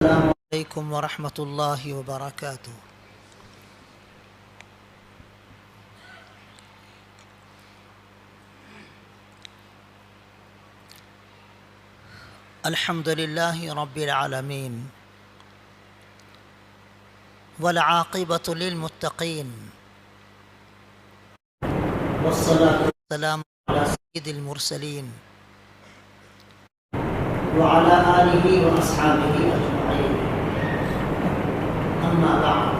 السلام علیکم ورحمۃ اللہ وبرکاتہ۔ الحمد للہ رب العالمین والعاقبۃ للمتقین والصلاة والسلام علی سید المرسلین وعلى آلہ واصحابہ اجمعین، اما بعد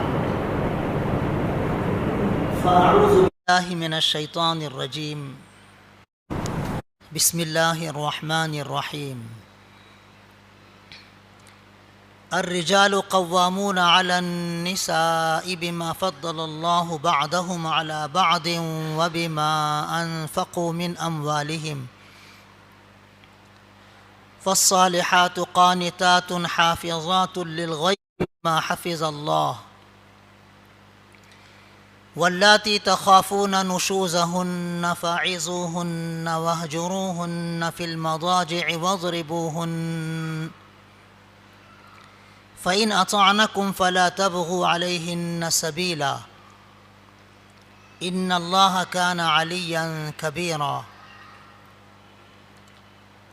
فاعوذ باللہ من الشیطان الرجیم، بسم اللہ الرحمن الرحیم۔ الرجال قوامون على النساء بما فضل الله بعضهم على بعض وبما أنفقوا من أموالهم، فالصالحات قانتات حافظات للغيب بما حفظ الله، واللاتي تخافون نشوزهن فعظوهن واهجروهن في المضاجع واضربوهن، فإن أطعنكم فلا تبغوا عليهن سبيلا، إن الله كان عليا كبيرا،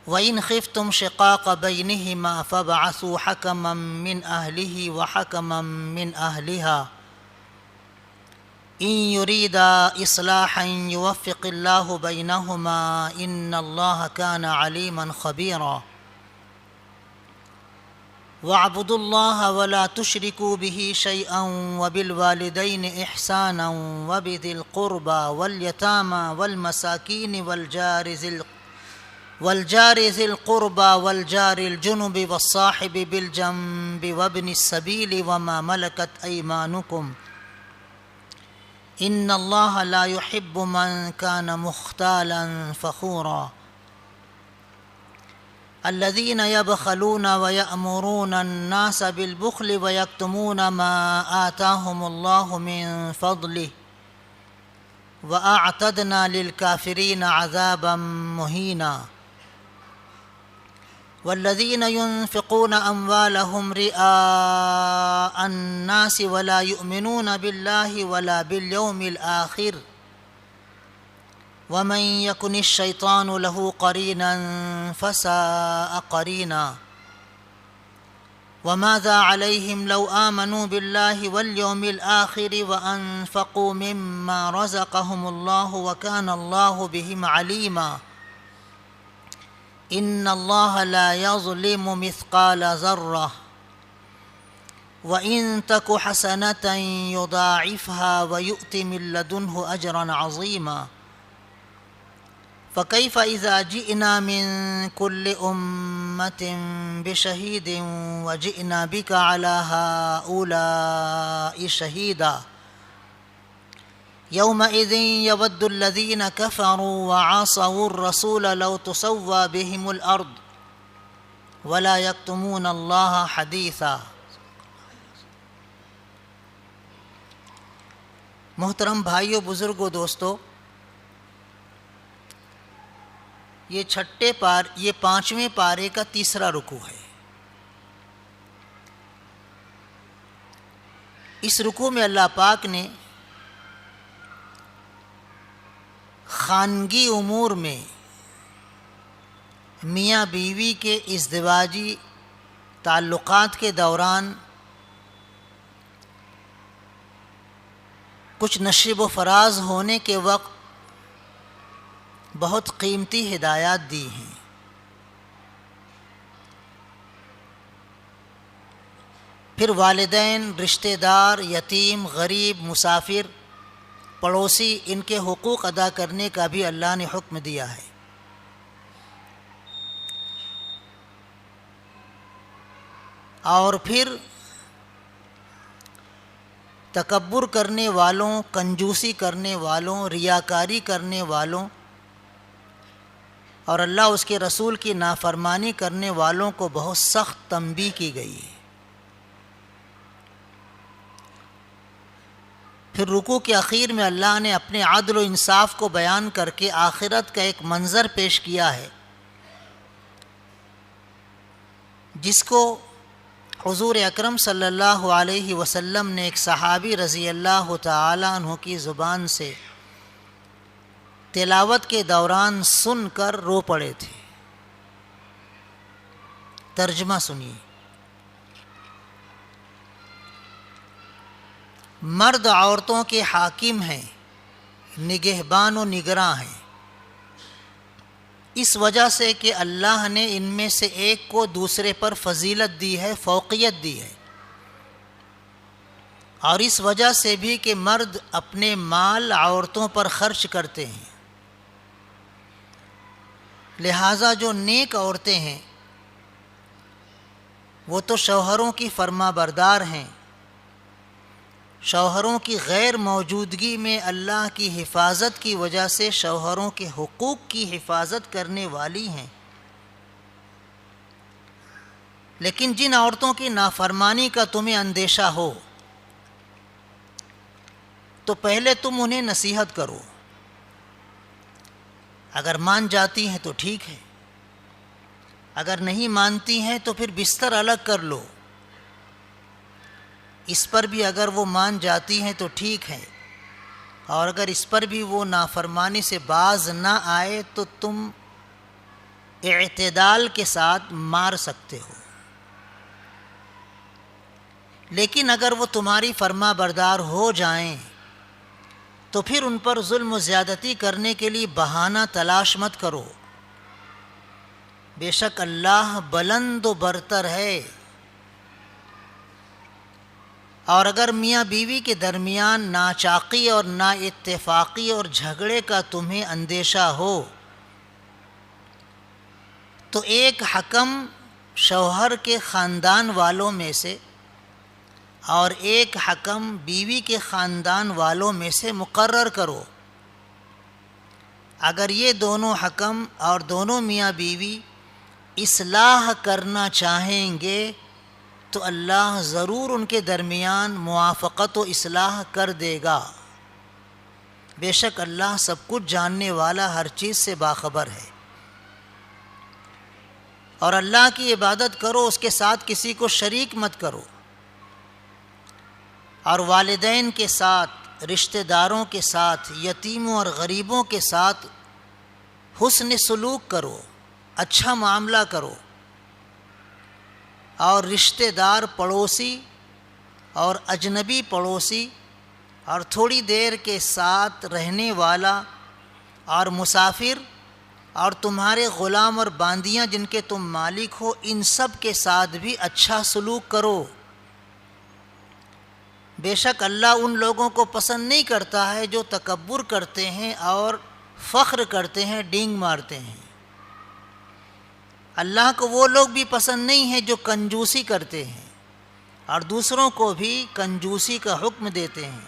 وإن خفتم شقاق بينهما فابعثوا حكما من أهله وحكما من أهلها إن يريدا إصلاحا يوفق الله بينهما إن الله كان عليما خبيرا، واعبدوا الله ولا تشركوا به شيئا وبالوالدين إحسانا وبذي القربى واليتامى والمساكين والجار ذي القربى والجار الجنب والصاحب بالجنب وابن السبيل وما ملكت أيمانكم إن الله لا يحب من كان مختالا فخورا، الذين يبخلون ويأمرون الناس بالبخل ويكتمون ما آتاهم الله من فضله وأعتدنا للكافرين عذابا مهينا، والذين ينفقون أموالهم رئاء الناس ولا يؤمنون بالله ولا باليوم الآخر ومن يكن الشيطان له قرينا فساء قرينا، وماذا عليهم لو آمنوا بالله واليوم الآخر وأنفقوا مما رزقهم الله وكان الله بهم عليما، إن الله لا يظلم مثقال ذرة وإن تك حسنة يضاعفها ويؤت من لدنه أجرا عظيما، فكيف إذا جئنا من كل أمة بشهيد وجئنا بك على هؤلاء شهيدا، يومئذ يود الذين كفروا وعصوا الرسول لو تسوى بهم الأرض ولا يكتمون الله حديثا۔ محترم بھائیو، بزرگو، دوستو، یہ پانچویں پارے کا تیسرا رکوع ہے۔ اس رکوع میں اللہ پاک نے خانگی امور میں میاں بیوی کے ازدواجی تعلقات کے دوران کچھ نشیب و فراز ہونے کے وقت بہت قیمتی ہدایات دی ہیں۔ پھر والدین، رشتہ دار، یتیم، غریب، مسافر، پڑوسی، ان کے حقوق ادا کرنے کا بھی اللہ نے حکم دیا ہے۔ اور پھر تکبر کرنے والوں، کنجوسی کرنے والوں، ریاکاری کرنے والوں اور اللہ اس کے رسول کی نافرمانی کرنے والوں کو بہت سخت تنبیہ کی گئی ہے۔ پھر رکوع کے اخیر میں اللہ نے اپنے عدل و انصاف کو بیان کر کے آخرت کا ایک منظر پیش کیا ہے جس کو حضور اکرم صلی اللہ علیہ وسلم نے ایک صحابی رضی اللہ تعالی عنہ کی زبان سے تلاوت کے دوران سن کر رو پڑے تھے۔ ترجمہ سنیے۔ مرد عورتوں کے حاکم ہیں، نگہبان و نگراں ہیں، اس وجہ سے کہ اللہ نے ان میں سے ایک کو دوسرے پر فضیلت دی ہے، فوقیت دی ہے، اور اس وجہ سے بھی کہ مرد اپنے مال عورتوں پر خرچ کرتے ہیں، لہٰذا جو نیک عورتیں ہیں وہ تو شوہروں کی فرما بردار ہیں، شوہروں کی غیر موجودگی میں اللہ کی حفاظت کی وجہ سے شوہروں کے حقوق کی حفاظت کرنے والی ہیں، لیکن جن عورتوں کی نافرمانی کا تمہیں اندیشہ ہو تو پہلے تم انہیں نصیحت کرو، اگر مان جاتی ہیں تو ٹھیک ہے، اگر نہیں مانتی ہیں تو پھر بستر الگ کر لو، اس پر بھی اگر وہ مان جاتی ہیں تو ٹھیک ہے، اور اگر اس پر بھی وہ نافرمانی سے باز نہ آئے تو تم اعتدال کے ساتھ مار سکتے ہو، لیکن اگر وہ تمہاری فرما بردار ہو جائیں تو پھر ان پر ظلم و زیادتی کرنے کے لیے بہانہ تلاش مت کرو، بے شک اللہ بلند و برتر ہے۔ اور اگر میاں بیوی کے درمیان ناچاقی اور نا اتفاقی اور جھگڑے کا تمہیں اندیشہ ہو تو ایک حکم شوہر کے خاندان والوں میں سے اور ایک حکم بیوی کے خاندان والوں میں سے مقرر کرو، اگر یہ دونوں حکم اور دونوں میاں بیوی اصلاح کرنا چاہیں گے تو اللہ ضرور ان کے درمیان موافقت و اصلاح کر دے گا، بے شک اللہ سب کچھ جاننے والا، ہر چیز سے باخبر ہے۔ اور اللہ کی عبادت کرو، اس کے ساتھ کسی کو شریک مت کرو، اور والدین کے ساتھ، رشتہ داروں کے ساتھ، یتیموں اور غریبوں کے ساتھ حسن سلوک کرو، اچھا معاملہ کرو، اور رشتہ دار پڑوسی اور اجنبی پڑوسی اور تھوڑی دیر کے ساتھ رہنے والا اور مسافر اور تمہارے غلام اور باندیاں جن کے تم مالک ہو، ان سب کے ساتھ بھی اچھا سلوک کرو، بے شک اللہ ان لوگوں کو پسند نہیں کرتا ہے جو تکبر کرتے ہیں اور فخر کرتے ہیں، ڈینگ مارتے ہیں۔ اللہ کو وہ لوگ بھی پسند نہیں ہیں جو کنجوسی کرتے ہیں اور دوسروں کو بھی کنجوسی کا حکم دیتے ہیں،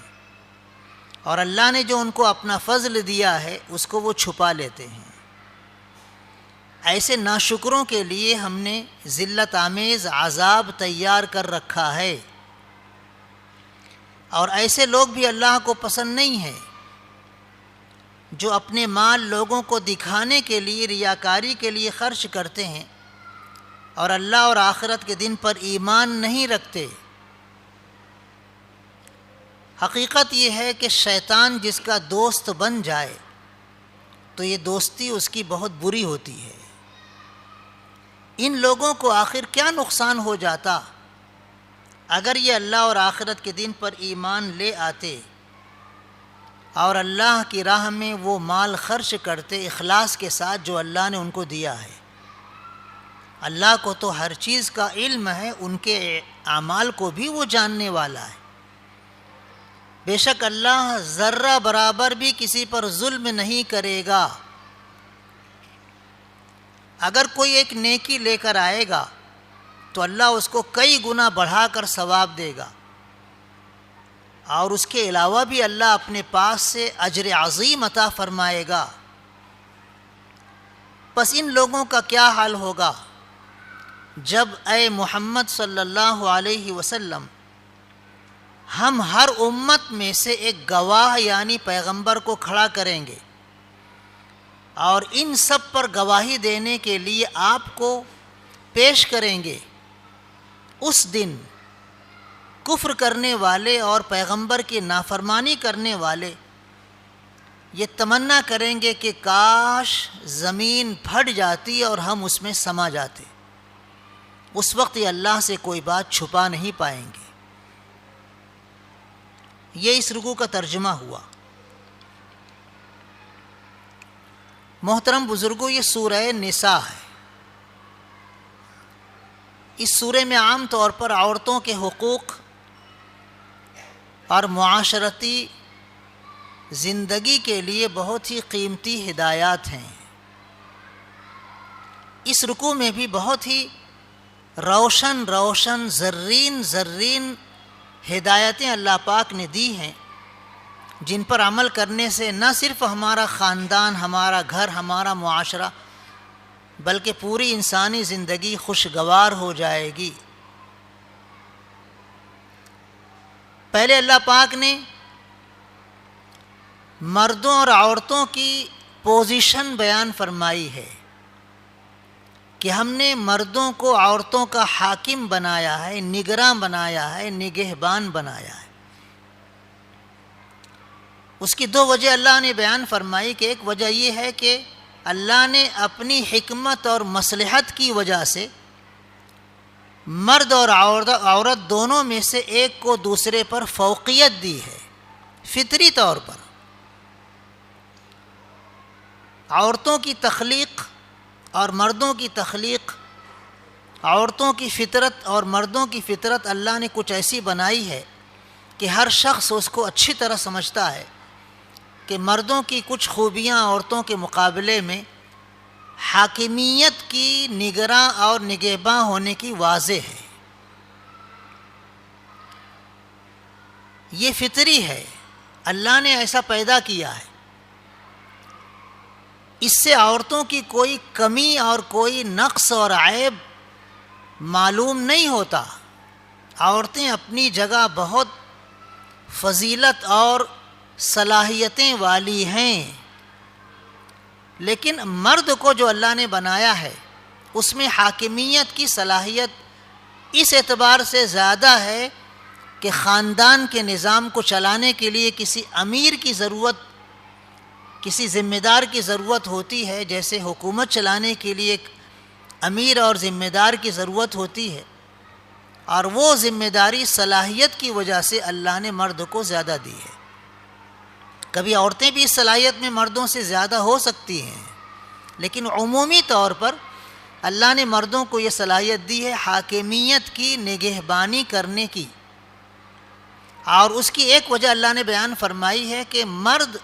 اور اللہ نے جو ان کو اپنا فضل دیا ہے اس کو وہ چھپا لیتے ہیں۔ ایسے ناشکروں کے لیے ہم نے ذلت آمیز عذاب تیار کر رکھا ہے، اور ایسے لوگ بھی اللہ کو پسند نہیں ہیں جو اپنے مال لوگوں کو دکھانے کے لیے، ریاکاری کے لیے خرچ کرتے ہیں اور اللہ اور آخرت کے دن پر ایمان نہیں رکھتے۔ حقیقت یہ ہے کہ شیطان جس کا دوست بن جائے تو یہ دوستی اس کی بہت بری ہوتی ہے۔ ان لوگوں کو آخر کیا نقصان ہو جاتا اگر یہ اللہ اور آخرت کے دن پر ایمان لے آتے اور اللہ کی راہ میں وہ مال خرچ کرتے اخلاص کے ساتھ جو اللہ نے ان کو دیا ہے۔ اللہ کو تو ہر چیز کا علم ہے، ان کے اعمال کو بھی وہ جاننے والا ہے۔ بے شک اللہ ذرہ برابر بھی کسی پر ظلم نہیں کرے گا۔ اگر کوئی ایک نیکی لے کر آئے گا تو اللہ اس کو کئی گنا بڑھا کر ثواب دے گا، اور اس کے علاوہ بھی اللہ اپنے پاس سے اجر عظیم عطا فرمائے گا۔ پس ان لوگوں کا کیا حال ہوگا جب اے محمد صلی اللہ علیہ وسلم ہم ہر امت میں سے ایک گواہ یعنی پیغمبر کو کھڑا کریں گے اور ان سب پر گواہی دینے کے لیے آپ کو پیش کریں گے، اس دن کفر کرنے والے اور پیغمبر کی نافرمانی کرنے والے یہ تمنا کریں گے کہ کاش زمین پھٹ جاتی اور ہم اس میں سما جاتے. اس وقت یہ اللہ سے کوئی بات چھپا نہیں پائیں گے. یہ اس رکوع کا ترجمہ ہوا. محترم بزرگوں، یہ سورہ نساء ہے. اس سورہ میں عام طور پر عورتوں کے حقوق اور معاشرتی زندگی کے لیے بہت ہی قیمتی ہدایات ہیں. اس رکوع میں بھی بہت ہی روشن زرین ہدایتیں اللہ پاک نے دی ہیں، جن پر عمل کرنے سے نہ صرف ہمارا خاندان، ہمارا گھر، ہمارا معاشرہ، بلکہ پوری انسانی زندگی خوشگوار ہو جائے گی. پہلے اللہ پاک نے مردوں اور عورتوں کی پوزیشن بیان فرمائی ہے کہ ہم نے مردوں کو عورتوں کا حاکم بنایا ہے، نگراں بنایا ہے، نگہبان بنایا ہے. اس کی دو وجہ اللہ نے بیان فرمائی کہ ایک وجہ یہ ہے کہ اللہ نے اپنی حکمت اور مصلحت کی وجہ سے مرد اور عورت دونوں میں سے ایک کو دوسرے پر فوقیت دی ہے، فطری طور پر. عورتوں کی تخلیق اور مردوں کی تخلیق، عورتوں کی فطرت اور مردوں کی فطرت اللہ نے کچھ ایسی بنائی ہے کہ ہر شخص اس کو اچھی طرح سمجھتا ہے کہ مردوں کی کچھ خوبیاں عورتوں کے مقابلے میں حاکمیت کی نگراں اور نگہباں ہونے کی واضح ہے. یہ فطری ہے، اللہ نے ایسا پیدا کیا ہے. اس سے عورتوں کی کوئی کمی اور کوئی نقص اور عیب معلوم نہیں ہوتا. عورتیں اپنی جگہ بہت فضیلت اور صلاحیتیں والی ہیں، لیکن مرد کو جو اللہ نے بنایا ہے اس میں حاکمیت کی صلاحیت اس اعتبار سے زیادہ ہے کہ خاندان کے نظام کو چلانے کے لیے کسی امیر کی ضرورت، کسی ذمہ دار کی ضرورت ہوتی ہے. جیسے حکومت چلانے کے لیے ایک امیر اور ذمہ دار کی ضرورت ہوتی ہے، اور وہ ذمہ داری صلاحیت کی وجہ سے اللہ نے مرد کو زیادہ دی ہے. کبھی عورتیں بھی اس صلاحیت میں مردوں سے زیادہ ہو سکتی ہیں، لیکن عمومی طور پر اللہ نے مردوں کو یہ صلاحیت دی ہے حاکمیت کی نگہبانی کرنے کی. اور اس کی ایک وجہ اللہ نے بیان فرمائی ہے کہ مرد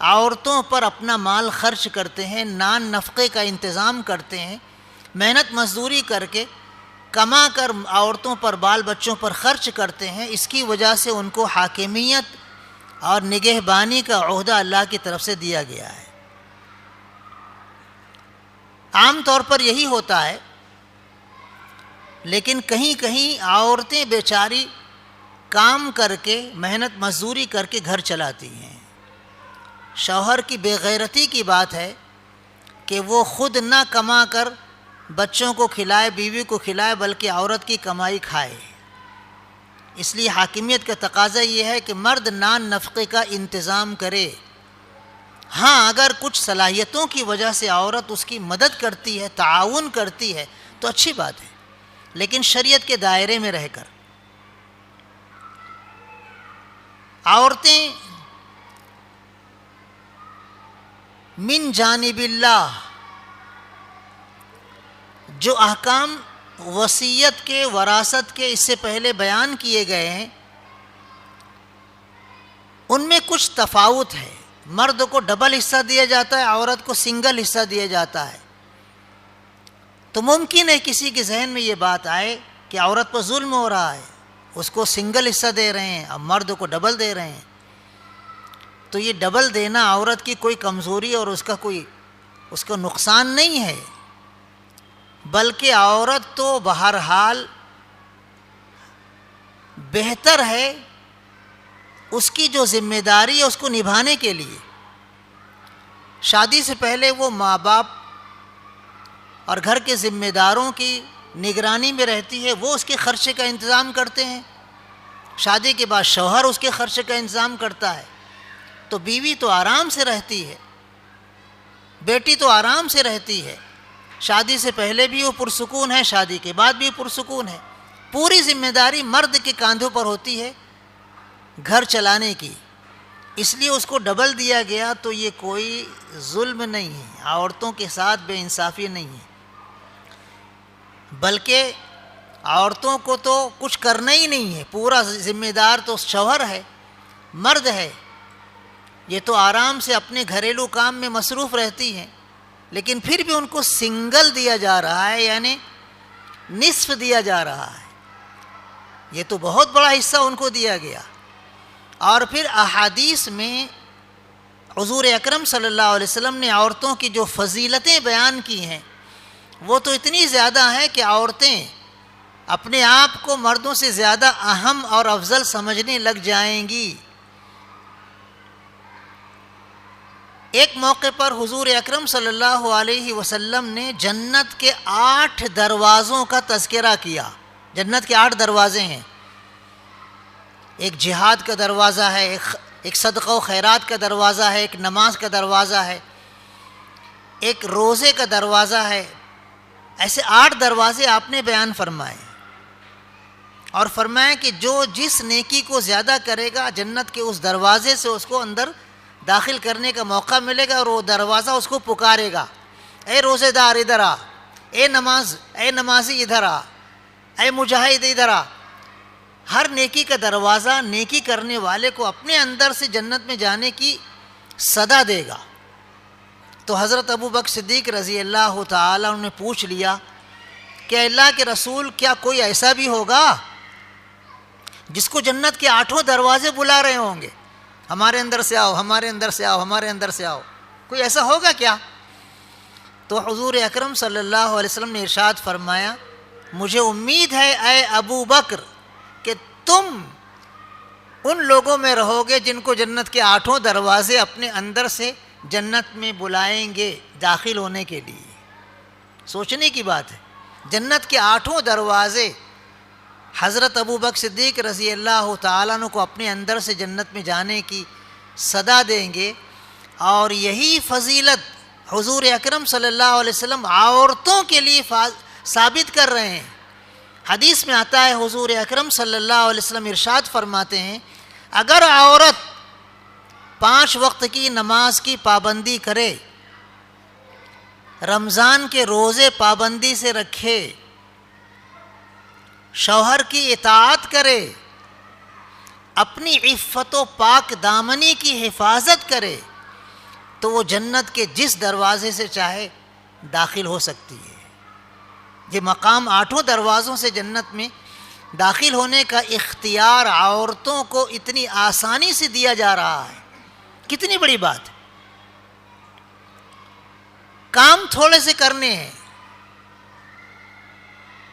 عورتوں پر اپنا مال خرچ کرتے ہیں، نان نفقے کا انتظام کرتے ہیں، محنت مزدوری کر کے کما کر عورتوں پر، بال بچوں پر خرچ کرتے ہیں. اس کی وجہ سے ان کو حاکمیت اور نگہبانی کا عہدہ اللہ کی طرف سے دیا گیا ہے. عام طور پر یہی ہوتا ہے، لیکن کہیں کہیں عورتیں بیچاری کام کر کے، محنت مزدوری کر کے گھر چلاتی ہیں. شوہر کی بے غیرتی کی بات ہے کہ وہ خود نہ کما کر بچوں کو کھلائے، بیوی کو کھلائے، بلکہ عورت کی کمائی کھائے. اس لیے حاکمیت کا تقاضا یہ ہے کہ مرد نان نفقے کا انتظام کرے. ہاں، اگر کچھ صلاحیتوں کی وجہ سے عورت اس کی مدد کرتی ہے، تعاون کرتی ہے تو اچھی بات ہے، لیکن شریعت کے دائرے میں رہ کر. عورتیں من جانب اللہ جو احکام وصیت کے، وراثت کے اس سے پہلے بیان کیے گئے ہیں، ان میں کچھ تفاوت ہے. مرد کو ڈبل حصہ دیا جاتا ہے، عورت کو سنگل حصہ دیا جاتا ہے. تو ممکن ہے کسی کے ذہن میں یہ بات آئے کہ عورت پر ظلم ہو رہا ہے، اس کو سنگل حصہ دے رہے ہیں اور مرد کو ڈبل دے رہے ہیں. تو یہ ڈبل دینا عورت کی کوئی کمزوری اور اس کا نقصان نہیں ہے، بلکہ عورت تو بہرحال بہتر ہے اس کی جو ذمہ داری ہے اس کو نبھانے کے لیے. شادی سے پہلے وہ ماں باپ اور گھر کے ذمہ داروں کی نگرانی میں رہتی ہے، وہ اس کے خرچے کا انتظام کرتے ہیں، شادی کے بعد شوہر اس کے خرچے کا انتظام کرتا ہے، تو بیوی تو آرام سے رہتی ہے، بیٹی تو آرام سے رہتی ہے، شادی سے پہلے بھی وہ پرسکون ہے، شادی کے بعد بھی پرسکون ہے۔ پوری ذمہ داری مرد کے کاندھوں پر ہوتی ہے گھر چلانے کی، اس لیے اس کو ڈبل دیا گیا۔ تو یہ کوئی ظلم نہیں ہے، عورتوں کے ساتھ بے انصافی نہیں ہے، بلکہ عورتوں کو تو کچھ کرنا ہی نہیں ہے، پورا ذمہ دار تو شوہر ہے، مرد ہے۔ یہ تو آرام سے اپنے گھریلو کام میں مصروف رہتی ہیں، لیکن پھر بھی ان کو سنگل دیا جا رہا ہے، یعنی نصف دیا جا رہا ہے۔ یہ تو بہت بڑا حصہ ان کو دیا گیا۔ اور پھر احادیث میں حضور اکرم صلی اللہ علیہ وسلم نے عورتوں کی جو فضیلتیں بیان کی ہیں وہ تو اتنی زیادہ ہیں کہ عورتیں اپنے آپ کو مردوں سے زیادہ اہم اور افضل سمجھنے لگ جائیں گی۔ ایک موقع پر حضور اکرم صلی اللہ علیہ وسلم نے جنت کے 8 دروازوں کا تذکرہ کیا۔ جنت کے 8 دروازے ہیں، ایک جہاد کا دروازہ ہے، ایک صدقہ و خیرات کا دروازہ ہے، ایک نماز کا دروازہ ہے، ایک روزے کا دروازہ ہے۔ ایسے 8 دروازے آپ نے بیان فرمائے، اور فرمایا کہ جو جس نیکی کو زیادہ کرے گا جنت کے اس دروازے سے اس کو اندر داخل کرنے کا موقع ملے گا، اور وہ دروازہ اس کو پکارے گا، اے روزے دار ادھر آ، اے نمازی ادھر آ، اے مجاہد ادھر آ۔ ہر نیکی کا دروازہ نیکی کرنے والے کو اپنے اندر سے جنت میں جانے کی صدا دے گا۔ تو حضرت ابوبکر صدیق رضی اللہ تعالیٰ عنہ نے پوچھ لیا کہ اللہ کے رسول، کیا کوئی ایسا بھی ہوگا جس کو جنت کے 8 دروازے بلا رہے ہوں گے، ہمارے اندر سے آؤ، ہمارے اندر سے آؤ، ہمارے اندر سے آؤ، کوئی ایسا ہوگا کیا؟ تو حضور اکرم صلی اللہ علیہ وسلم نے ارشاد فرمایا، مجھے امید ہے اے ابو بکر کہ تم ان لوگوں میں رہو گے جن کو جنت کے 8 دروازے اپنے اندر سے جنت میں بلائیں گے داخل ہونے کے لیے۔ سوچنے کی بات ہے، جنت کے 8 دروازے حضرت ابوبکر صدیق رضی اللہ تعالیٰ عنہ کو اپنے اندر سے جنت میں جانے کی صدا دیں گے۔ اور یہی فضیلت حضور اکرم صلی اللہ علیہ وسلم عورتوں کے لیے ثابت کر رہے ہیں۔ حدیث میں آتا ہے حضور اکرم صلی اللہ علیہ وسلم ارشاد فرماتے ہیں، اگر عورت 5 وقت کی نماز کی پابندی کرے، رمضان کے روزے پابندی سے رکھے، شوہر کی اطاعت کرے، اپنی عفت و پاک دامنی کی حفاظت کرے، تو وہ جنت کے جس دروازے سے چاہے داخل ہو سکتی ہے۔ یہ مقام 8 دروازوں سے جنت میں داخل ہونے کا اختیار عورتوں کو اتنی آسانی سے دیا جا رہا ہے، کتنی بڑی بات ہے۔ کام تھوڑے سے کرنے ہیں،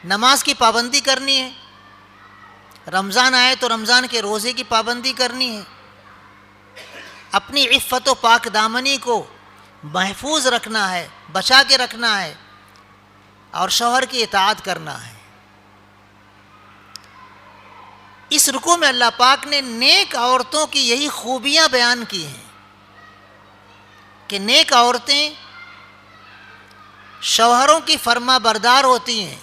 نماز کی پابندی کرنی ہے، رمضان آئے تو رمضان کے روزے کی پابندی کرنی ہے، اپنی عفت و پاک دامنی کو محفوظ رکھنا ہے، بچا کے رکھنا ہے، اور شوہر کی اطاعت کرنا ہے۔ اس رکوع میں اللہ پاک نے نیک عورتوں کی یہی خوبیاں بیان کی ہیں کہ نیک عورتیں شوہروں کی فرما بردار ہوتی ہیں،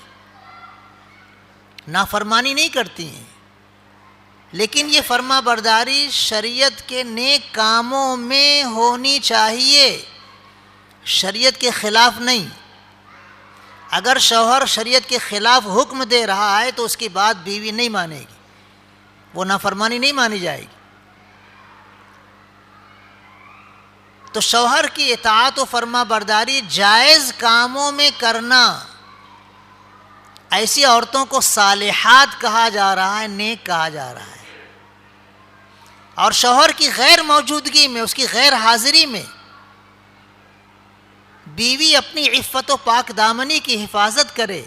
نافرمانی نہیں کرتی ہیں، لیکن یہ فرما برداری شریعت کے نیک کاموں میں ہونی چاہیے، شریعت کے خلاف نہیں۔ اگر شوہر شریعت کے خلاف حکم دے رہا ہے تو اس کی بات بیوی نہیں مانے گی، وہ نافرمانی نہیں مانی جائے گی۔ تو شوہر کی اطاعت و فرما برداری جائز کاموں میں کرنا، ایسی عورتوں کو صالحات کہا جا رہا ہے، نیک کہا جا رہا ہے۔ اور شوہر کی غیر موجودگی میں، اس کی غیر حاضری میں بیوی اپنی عفت و پاک دامنی کی حفاظت کرے،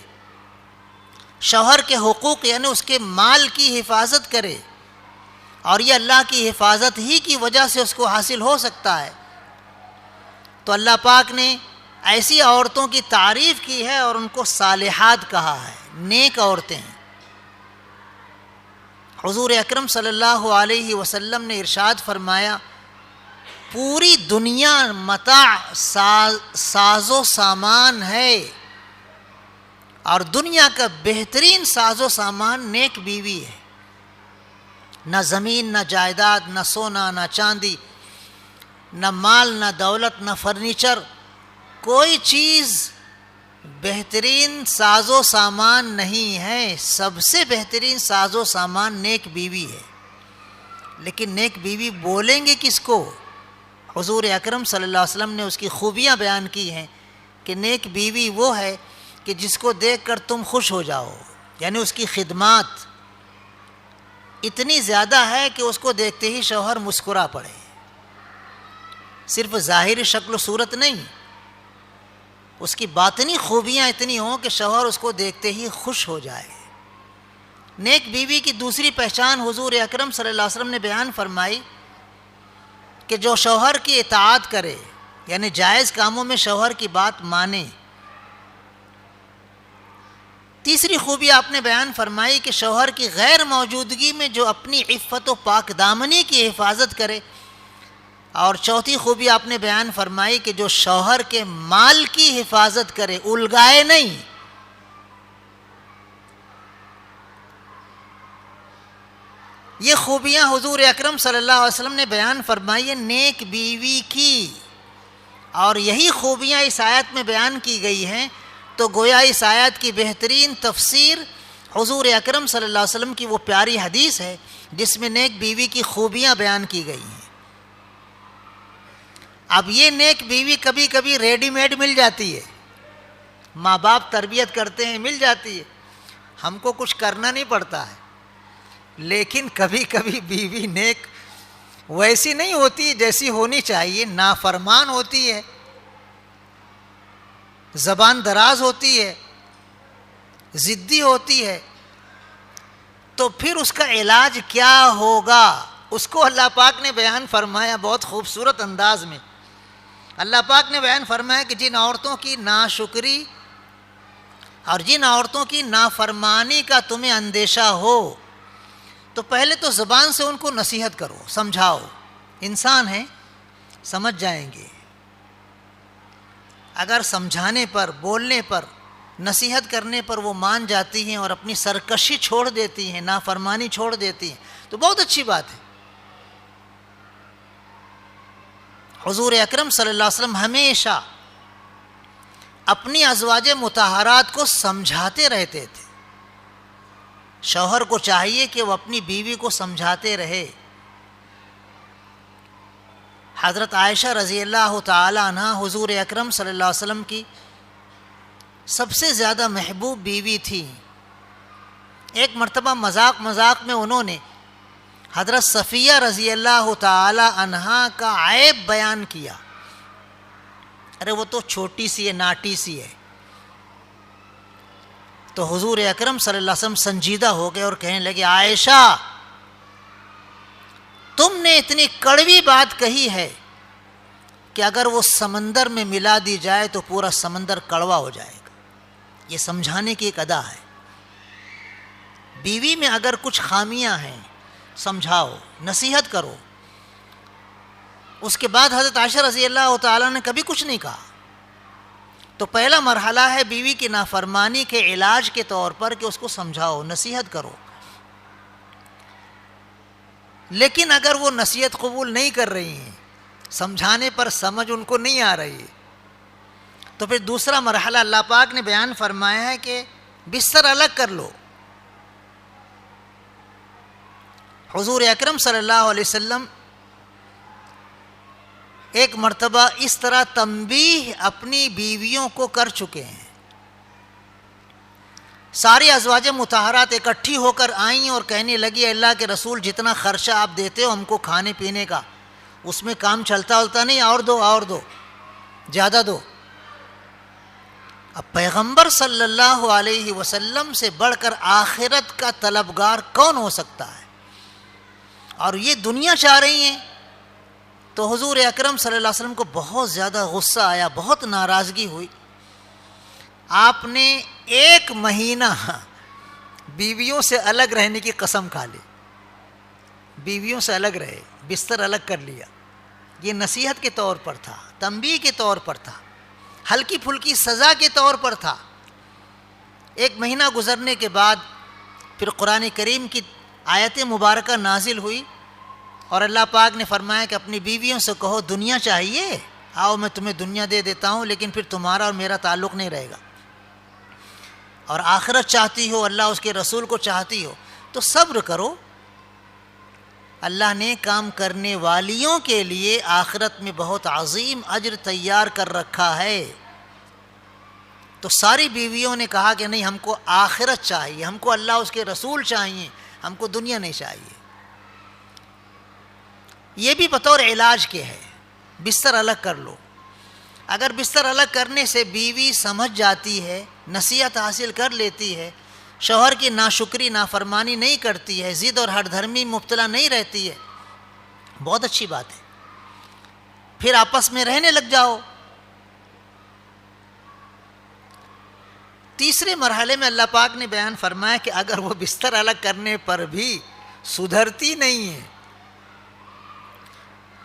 شوہر کے حقوق یعنی اس کے مال کی حفاظت کرے، اور یہ اللہ کی حفاظت ہی کی وجہ سے اس کو حاصل ہو سکتا ہے۔ تو اللہ پاک نے ایسی عورتوں کی تعریف کی ہے اور ان کو صالحات کہا ہے، نیک عورتیں ہیں۔ حضور اکرم صلی اللہ علیہ وسلم نے ارشاد فرمایا، پوری دنیا متاع ساز و سامان ہے اور دنیا کا بہترین ساز و سامان نیک بیوی ہے۔ نہ زمین، نہ جائیداد، نہ سونا، نہ چاندی، نہ مال، نہ دولت، نہ فرنیچر، کوئی چیز بہترین ساز و سامان نہیں ہے۔ سب سے بہترین ساز و سامان نیک بیوی ہے۔ لیکن نیک بیوی بولیں گے کس کو؟ حضور اکرم صلی اللہ علیہ وسلم نے اس کی خوبیاں بیان کی ہیں کہ نیک بیوی وہ ہے کہ جس کو دیکھ کر تم خوش ہو جاؤ، یعنی اس کی خدمات اتنی زیادہ ہے کہ اس کو دیکھتے ہی شوہر مسکرا پڑے۔ صرف ظاہری شکل و صورت نہیں، اس کی باطنی خوبیاں اتنی ہوں کہ شوہر اس کو دیکھتے ہی خوش ہو جائے۔ نیک بیوی کی دوسری پہچان حضور اکرم صلی اللہ علیہ وسلم نے بیان فرمائی کہ جو شوہر کی اطاعت کرے، یعنی جائز کاموں میں شوہر کی بات مانے۔ تیسری خوبی آپ نے بیان فرمائی کہ شوہر کی غیر موجودگی میں جو اپنی عفت و پاک دامنی کی حفاظت کرے، اور چوتھی خوبی آپ نے بیان فرمائی کہ جو شوہر کے مال کی حفاظت کرے، الگائے نہیں۔ یہ خوبیاں حضور اکرم صلی اللہ علیہ وسلم نے بیان فرمائی نیک بیوی کی، اور یہی خوبیاں اس آیت میں بیان کی گئی ہیں۔ تو گویا اس آیت کی بہترین تفسیر حضور اکرم صلی اللہ علیہ وسلم کی وہ پیاری حدیث ہے جس میں نیک بیوی کی خوبیاں بیان کی گئی ہیں۔ اب یہ نیک بیوی کبھی کبھی ریڈی میڈ مل جاتی ہے، ماں باپ تربیت کرتے ہیں، مل جاتی ہے، ہم کو کچھ کرنا نہیں پڑتا ہے۔ لیکن کبھی کبھی بیوی نیک ویسی نہیں ہوتی جیسی ہونی چاہیے، نافرمان ہوتی ہے، زبان دراز ہوتی ہے، ضدی ہوتی ہے، تو پھر اس کا علاج کیا ہوگا؟ اس کو اللہ پاک نے بیان فرمایا بہت خوبصورت انداز میں۔ اللہ پاک نے بیان فرمایا کہ جن عورتوں کی ناشکری اور جن عورتوں کی نافرمانی کا تمہیں اندیشہ ہو تو پہلے تو زبان سے ان کو نصیحت کرو، سمجھاؤ، انسان ہیں، سمجھ جائیں گے۔ اگر سمجھانے پر، بولنے پر، نصیحت کرنے پر وہ مان جاتی ہیں اور اپنی سرکشی چھوڑ دیتی ہیں، نافرمانی چھوڑ دیتی ہیں تو بہت اچھی بات ہے۔ حضور اکرم صلی اللہ علیہ وسلم ہمیشہ اپنی ازواج مطہرات کو سمجھاتے رہتے تھے۔ شوہر کو چاہیے کہ وہ اپنی بیوی کو سمجھاتے رہے۔ حضرت عائشہ رضی اللہ تعالی عنہ حضور اکرم صلی اللہ علیہ وسلم کی سب سے زیادہ محبوب بیوی تھی۔ ایک مرتبہ مذاق میں انہوں نے حضرت صفیہ رضی اللہ تعالی عنہا کا عیب بیان کیا، ارے وہ تو چھوٹی سی ہے، ناٹی سی ہے۔ تو حضور اکرم صلی اللہ علیہ وسلم سنجیدہ ہو گئے اور کہنے لگے، عائشہ تم نے اتنی کڑوی بات کہی ہے کہ اگر وہ سمندر میں ملا دی جائے تو پورا سمندر کڑوا ہو جائے گا۔ یہ سمجھانے کی ایک ادا ہے۔ بیوی میں اگر کچھ خامیاں ہیں سمجھاؤ، نصیحت کرو۔ اس کے بعد حضرت عائشہ رضی اللہ تعالیٰ نے کبھی کچھ نہیں کہا۔ تو پہلا مرحلہ ہے بیوی کی نافرمانی کے علاج کے طور پر کہ اس کو سمجھاؤ، نصیحت کرو۔ لیکن اگر وہ نصیحت قبول نہیں کر رہی ہیں، سمجھانے پر سمجھ ان کو نہیں آ رہی، تو پھر دوسرا مرحلہ اللہ پاک نے بیان فرمایا ہے کہ بستر الگ کر لو۔ حضور اکرم صلی اللہ علیہ وسلم ایک مرتبہ اس طرح تنبیہ اپنی بیویوں کو کر چکے ہیں۔ ساری ازواج مطہرات اکٹھی ہو کر آئیں اور کہنے لگی، اللہ کے رسول جتنا خرچہ آپ دیتے ہو ہم کو کھانے پینے کا، اس میں کام چلتا نہیں، اور دو زیادہ دو۔ اب پیغمبر صلی اللہ علیہ وسلم سے بڑھ کر آخرت کا طلبگار کون ہو سکتا ہے؟ اور یہ دنیا چاہ رہی ہیں تو حضور اکرم صلی اللہ علیہ وسلم کو بہت زیادہ غصہ آیا، بہت ناراضگی ہوئی. آپ نے 1 مہینہ بیویوں سے الگ رہنے کی قسم کھا لی، بیویوں سے الگ رہے، بستر الگ کر لیا. یہ نصیحت کے طور پر تھا، تنبیہ کے طور پر تھا، ہلکی پھلکی سزا کے طور پر تھا. 1 مہینہ گزرنے کے بعد پھر قرآن کریم کی آیت مبارکہ نازل ہوئی اور اللہ پاک نے فرمایا کہ اپنی بیویوں سے کہو دنیا چاہیے، آؤ میں تمہیں دنیا دے دیتا ہوں، لیکن پھر تمہارا اور میرا تعلق نہیں رہے گا. اور آخرت چاہتی ہو، اللہ اس کے رسول کو چاہتی ہو تو صبر کرو. اللہ نے کام کرنے والیوں کے لیے آخرت میں بہت عظیم اجر تیار کر رکھا ہے. تو ساری بیویوں نے کہا کہ نہیں، ہم کو آخرت چاہیے، ہم کو اللہ اس کے رسول چاہیے، ہم کو دنیا نہیں چاہیے. یہ بھی بطور علاج کے ہے، بستر الگ کر لو. اگر بستر الگ کرنے سے بیوی سمجھ جاتی ہے، نصیحت حاصل کر لیتی ہے، شوہر کی ناشکری نافرمانی نہیں کرتی ہے، ضد اور ہٹ دھرمی مبتلا نہیں رہتی ہے، بہت اچھی بات ہے. پھر آپس میں رہنے لگ جاؤ. تیسرے مرحلے میں اللہ پاک نے بیان فرمایا کہ اگر وہ بستر الگ کرنے پر بھی سدھرتی نہیں ہے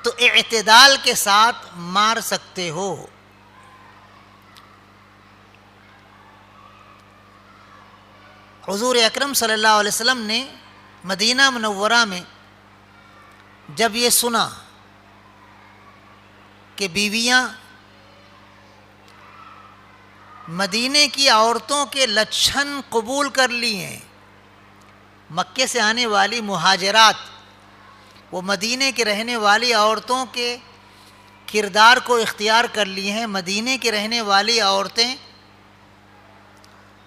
تو اعتدال کے ساتھ مار سکتے ہو. حضور اکرم صلی اللہ علیہ وسلم نے مدینہ منورہ میں جب یہ سنا کہ بیویاں مدینے کی عورتوں کے لچھن قبول کر لی ہیں، مکے سے آنے والی مہاجرات وہ مدینے کے رہنے والی عورتوں کے کردار کو اختیار کر لی ہیں. مدینے کی رہنے والی عورتیں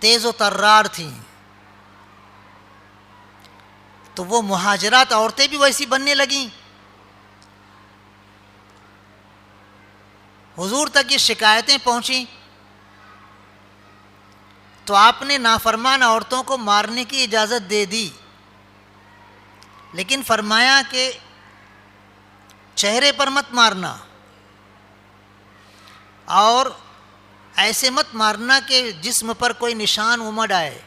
تیز و طرار تھیں، تو وہ مہاجرات عورتیں بھی ویسی بننے لگیں. حضور تک یہ شکایتیں پہنچیں تو آپ نے نافرمان عورتوں کو مارنے کی اجازت دے دی، لیکن فرمایا کہ چہرے پر مت مارنا اور ایسے مت مارنا کہ جسم پر کوئی نشان امڑ آئے.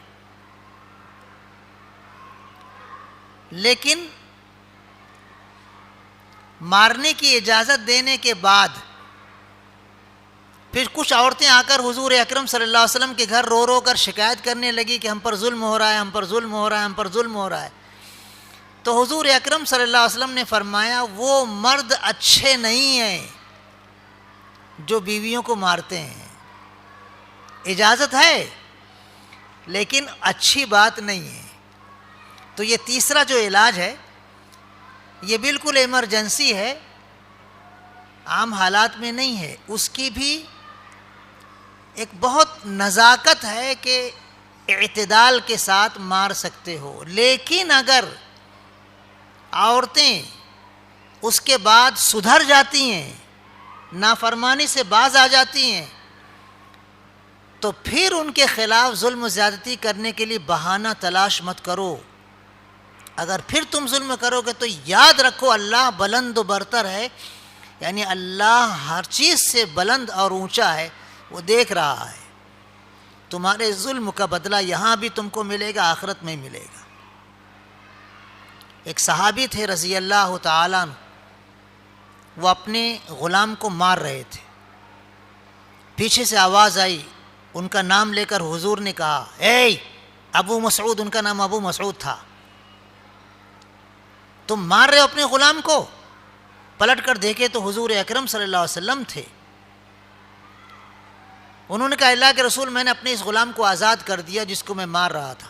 لیکن مارنے کی اجازت دینے کے بعد پھر کچھ عورتیں آ کر حضور اکرم صلی اللہ علیہ وسلم کے گھر رو رو کر شکایت کرنے لگی کہ ہم پر ظلم ہو رہا ہے، ہم پر ظلم ہو رہا ہے، ہم پر ظلم ہو رہا ہے. تو حضور اکرم صلی اللہ علیہ وسلم نے فرمایا وہ مرد اچھے نہیں ہیں جو بیویوں کو مارتے ہیں. اجازت ہے لیکن اچھی بات نہیں ہے. تو یہ تیسرا جو علاج ہے یہ بالکل ایمرجنسی ہے، عام حالات میں نہیں ہے. اس کی بھی ایک بہت نزاکت ہے کہ اعتدال کے ساتھ مار سکتے ہو. لیکن اگر عورتیں اس کے بعد سدھر جاتی ہیں، نافرمانی سے باز آ جاتی ہیں، تو پھر ان کے خلاف ظلم و زیادتی کرنے کے لیے بہانہ تلاش مت کرو. اگر پھر تم ظلم کرو گے تو یاد رکھو اللہ بلند و برتر ہے، یعنی اللہ ہر چیز سے بلند اور اونچا ہے، وہ دیکھ رہا ہے. تمہارے ظلم کا بدلہ یہاں بھی تم کو ملے گا، آخرت میں ملے گا. ایک صحابی تھے رضی اللہ تعالیٰ عنہ، وہ اپنے غلام کو مار رہے تھے. پیچھے سے آواز آئی، ان کا نام لے کر حضور نے کہا اے ابو مسعود، ان کا نام ابو مسعود تھا، تم مار رہے ہو اپنے غلام کو. پلٹ کر دیکھے تو حضور اکرم صلی اللہ علیہ وسلم تھے. انہوں نے کہا اللہ کے رسول، میں نے اپنے اس غلام کو آزاد کر دیا جس کو میں مار رہا تھا.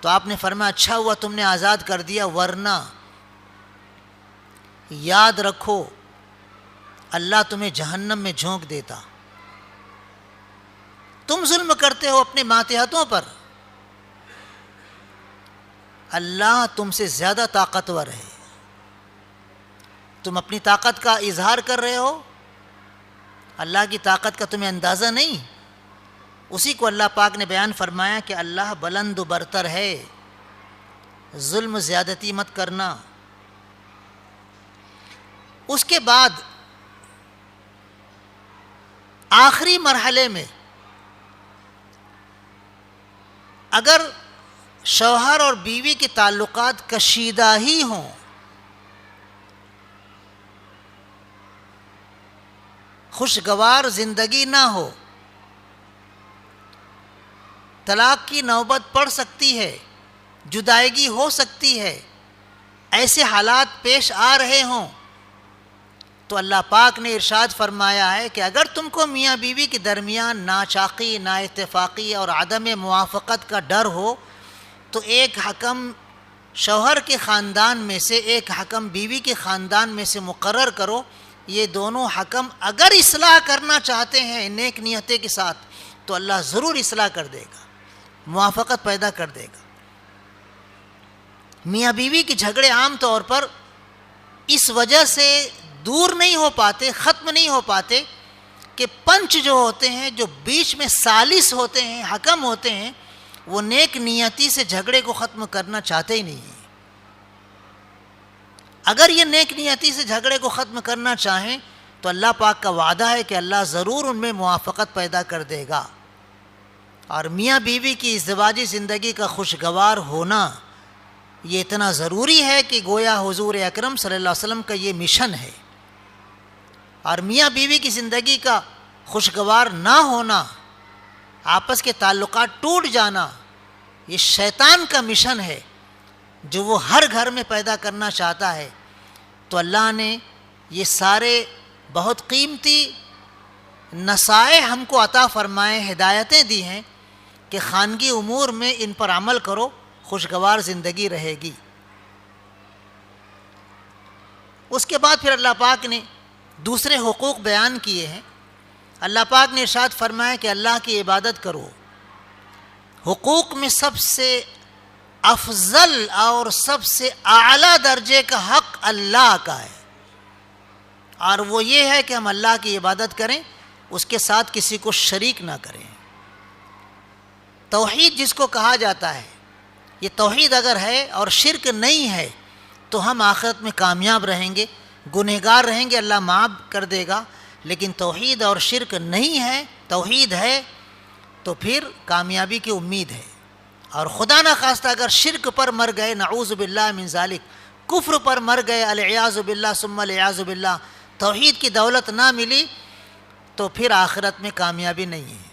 تو آپ نے فرمایا اچھا ہوا تم نے آزاد کر دیا، ورنہ یاد رکھو اللہ تمہیں جہنم میں جھونک دیتا. تم ظلم کرتے ہو اپنے ماتحتوں پر، اللہ تم سے زیادہ طاقتور ہے. تم اپنی طاقت کا اظہار کر رہے ہو، اللہ کی طاقت کا تمہیں اندازہ نہیں. اسی کو اللہ پاک نے بیان فرمایا کہ اللہ بلند و برتر ہے، ظلم زیادتی مت کرنا. اس کے بعد آخری مرحلے میں اگر شوہر اور بیوی کے تعلقات کشیدہ ہی ہوں، خوشگوار زندگی نہ ہو، طلاق کی نوبت پڑ سکتی ہے، جدائیگی ہو سکتی ہے، ایسے حالات پیش آ رہے ہوں، تو اللہ پاک نے ارشاد فرمایا ہے کہ اگر تم کو میاں بیوی کے درمیان ناچاقی، نا اتفاقی اور عدم موافقت کا ڈر ہو تو ایک حکم شوہر کے خاندان میں سے، ایک حکم بیوی کے خاندان میں سے مقرر کرو۔ یہ دونوں حکم اگر اصلاح کرنا چاہتے ہیں نیک نیتی کے ساتھ تو اللہ ضرور اصلاح کر دے گا، موافقت پیدا کر دے گا۔ میاں بیوی کے جھگڑے عام طور پر اس وجہ سے دور نہیں ہو پاتے، ختم نہیں ہو پاتے کہ پنچ جو ہوتے ہیں، جو بیچ میں ثالث ہوتے ہیں، حکم ہوتے ہیں، وہ نیک نیتی سے جھگڑے کو ختم کرنا چاہتے ہی نہیں ہیں۔ اگر یہ نیک نیتی سے جھگڑے کو ختم کرنا چاہیں تو اللہ پاک کا وعدہ ہے کہ اللہ ضرور ان میں موافقت پیدا کر دے گا۔ اور میاں بیوی کی ازدواجی زندگی کا خوشگوار ہونا یہ اتنا ضروری ہے کہ گویا حضور اکرم صلی اللہ علیہ وسلم کا یہ مشن ہے۔ اور میاں بیوی کی زندگی کا خوشگوار نہ ہونا، آپس کے تعلقات ٹوٹ جانا، یہ شیطان کا مشن ہے جو وہ ہر گھر میں پیدا کرنا چاہتا ہے۔ تو اللہ نے یہ سارے بہت قیمتی نصائح ہم کو عطا فرمائے، ہدایتیں دی ہیں کہ خانگی امور میں ان پر عمل کرو، خوشگوار زندگی رہے گی۔ اس کے بعد پھر اللہ پاک نے دوسرے حقوق بیان کیے ہیں۔ اللہ پاک نے ارشاد فرمایا کہ اللہ کی عبادت کرو۔ حقوق میں سب سے افضل اور سب سے اعلیٰ درجے کا حق اللہ کا ہے، اور وہ یہ ہے کہ ہم اللہ کی عبادت کریں، اس کے ساتھ کسی کو شریک نہ کریں۔ توحید جس کو کہا جاتا ہے، یہ توحید اگر ہے اور شرک نہیں ہے تو ہم آخرت میں کامیاب رہیں گے، گنہگار رہیں گے، اللہ معاف کر دے گا۔ لیکن توحید اور شرک نہیں ہے، توحید ہے تو پھر کامیابی کی امید ہے۔ اور خدا نہ خواستہ اگر شرک پر مر گئے، نعوذ باللہ من ذالک، کفر پر مر گئے، العیاذ باللہ ثم العیاذ باللہ، توحید کی دولت نہ ملی تو پھر آخرت میں کامیابی نہیں ہے۔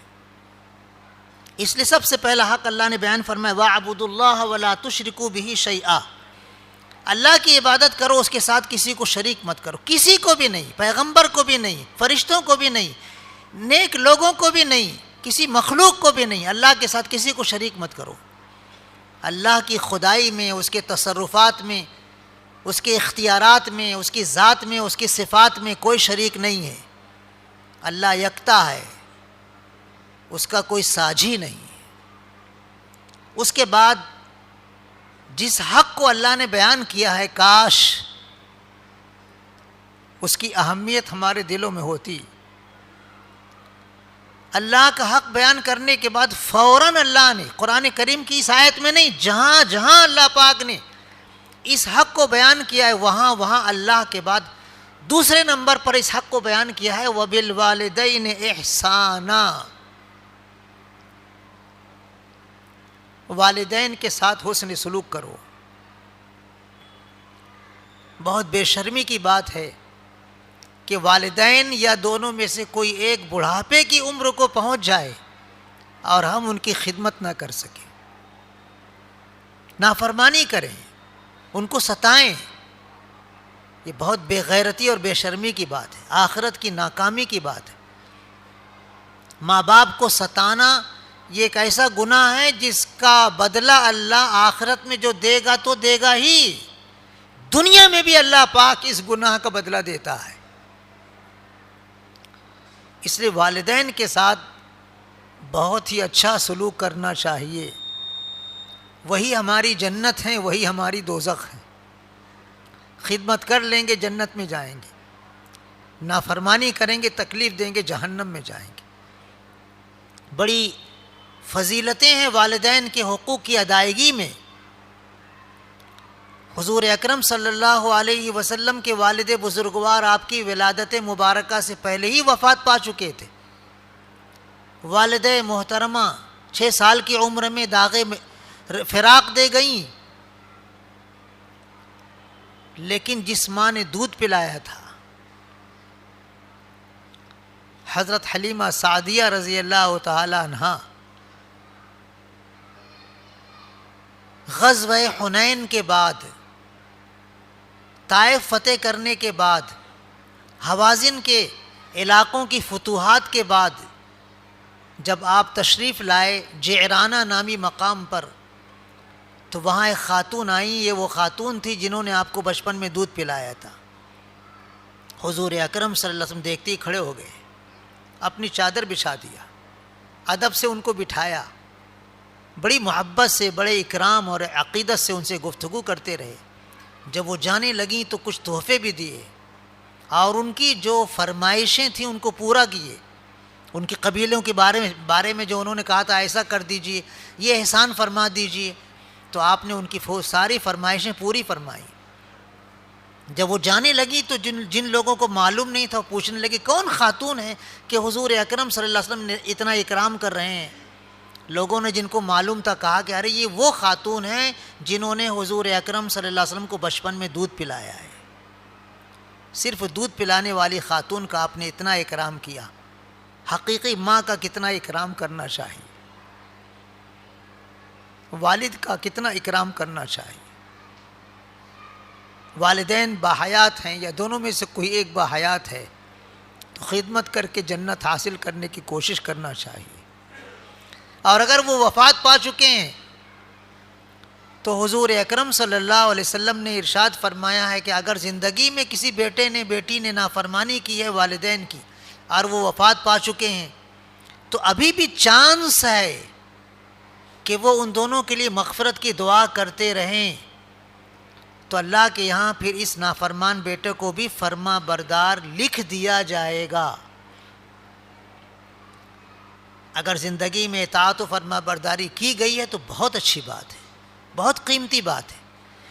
اس لیے سب سے پہلا حق اللہ نے بیان فرمایا وَاعْبُدُوا اللَّهَ وَلَا تُشْرِكُوا بِهِ شَيْئًا، اللہ کی عبادت کرو، اس کے ساتھ کسی کو شریک مت کرو، کسی کو بھی نہیں، پیغمبر کو بھی نہیں، فرشتوں کو بھی نہیں، نیک لوگوں کو بھی نہیں، کسی مخلوق کو بھی نہیں، اللہ کے ساتھ کسی کو شریک مت کرو۔ اللہ کی خدائی میں، اس کے تصرفات میں، اس کے اختیارات میں، اس کی ذات میں، اس کی صفات میں کوئی شریک نہیں ہے۔ اللہ یکتا ہے، اس کا کوئی ساجھی نہیں۔ اس کے بعد جس حق کو اللہ نے بیان کیا ہے، کاش اس کی اہمیت ہمارے دلوں میں ہوتی۔ اللہ کا حق بیان کرنے کے بعد فوراً اللہ نے قرآن کریم کی اس آیت میں نہیں، جہاں جہاں اللہ پاک نے اس حق کو بیان کیا ہے وہاں وہاں اللہ کے بعد دوسرے نمبر پر اس حق کو بیان کیا ہے وَبِالْوَالِدَيْنِ إِحْسَانًا، والدین کے ساتھ حسن سلوک کرو۔ بہت بے شرمی کی بات ہے کہ والدین یا دونوں میں سے کوئی ایک بڑھاپے کی عمر کو پہنچ جائے اور ہم ان کی خدمت نہ کر سکیں، نافرمانی کریں، ان کو ستائیں۔ یہ بہت بے غیرتی اور بے شرمی کی بات ہے، آخرت کی ناکامی کی بات ہے۔ ماں باپ کو ستانا یہ ایک ایسا گناہ ہے جس کا بدلہ اللہ آخرت میں جو دے گا تو دے گا ہی، دنیا میں بھی اللہ پاک اس گناہ کا بدلہ دیتا ہے۔ اس لیے والدین کے ساتھ بہت ہی اچھا سلوک کرنا چاہیے، وہی ہماری جنت ہیں، وہی ہماری دوزخ ہیں۔ خدمت کر لیں گے جنت میں جائیں گے، نافرمانی کریں گے تکلیف دیں گے جہنم میں جائیں گے۔ بڑی فضیلتیں ہیں والدین کے حقوق کی ادائیگی میں۔ حضور اکرم صلی اللہ علیہ وسلم کے والد بزرگوار آپ کی ولادت مبارکہ سے پہلے ہی وفات پا چکے تھے۔ والد محترمہ 6 سال کی عمر میں داغ فراق دے گئیں، لیکن جس ماں نے دودھ پلایا تھا، حضرت حلیمہ سعدیہ رضی اللہ تعالی عنہا، غزوہ حنین کے بعد، طائف فتح کرنے کے بعد، حوازن کے علاقوں کی فتوحات کے بعد جب آپ تشریف لائے جعرانہ نامی مقام پر، تو وہاں ایک خاتون آئیں۔ یہ وہ خاتون تھی جنہوں نے آپ کو بچپن میں دودھ پلایا تھا۔ حضور اکرم صلی اللہ علیہ وسلم دیکھتے ہی کھڑے ہو گئے، اپنی چادر بچھا دیا، ادب سے ان کو بٹھایا، بڑی محبت سے، بڑے اکرام اور عقیدت سے ان سے گفتگو کرتے رہے۔ جب وہ جانے لگیں تو کچھ تحفے بھی دیے، اور ان کی جو فرمائشیں تھیں ان کو پورا کیے۔ ان کے قبیلوں کے بارے میں جو انہوں نے کہا تھا ایسا کر دیجئے، یہ احسان فرما دیجئے، تو آپ نے ان کی ساری فرمائشیں پوری فرمائی۔ جب وہ جانے لگی تو جن لوگوں کو معلوم نہیں تھا وہ پوچھنے لگے کون خاتون ہے کہ حضور اکرم صلی اللہ علیہ وسلم نے اتنا اکرام کر رہے ہیں۔ لوگوں نے جن کو معلوم تھا کہا کہ ارے یہ وہ خاتون ہیں جنہوں نے حضور اکرم صلی اللہ علیہ وسلم کو بچپن میں دودھ پلایا ہے۔ صرف دودھ پلانے والی خاتون کا آپ نے اتنا اکرام کیا، حقیقی ماں کا کتنا اکرام کرنا چاہیے، والد کا کتنا اکرام کرنا چاہیے۔ والدین باحیات ہیں یا دونوں میں سے کوئی ایک باحیات ہے تو خدمت کر کے جنت حاصل کرنے کی کوشش کرنا چاہیے۔ اور اگر وہ وفات پا چکے ہیں تو حضور اکرم صلی اللہ علیہ وسلم نے ارشاد فرمایا ہے کہ اگر زندگی میں کسی بیٹی نے نافرمانی کی ہے والدین کی اور وہ وفات پا چکے ہیں تو ابھی بھی چانس ہے کہ وہ ان دونوں کے لیے مغفرت کی دعا کرتے رہیں، تو اللہ کے یہاں پھر اس نافرمان بیٹے کو بھی فرما بردار لکھ دیا جائے گا۔ اگر زندگی میں اطاعت و فرما برداری کی گئی ہے تو بہت اچھی بات ہے، بہت قیمتی بات ہے،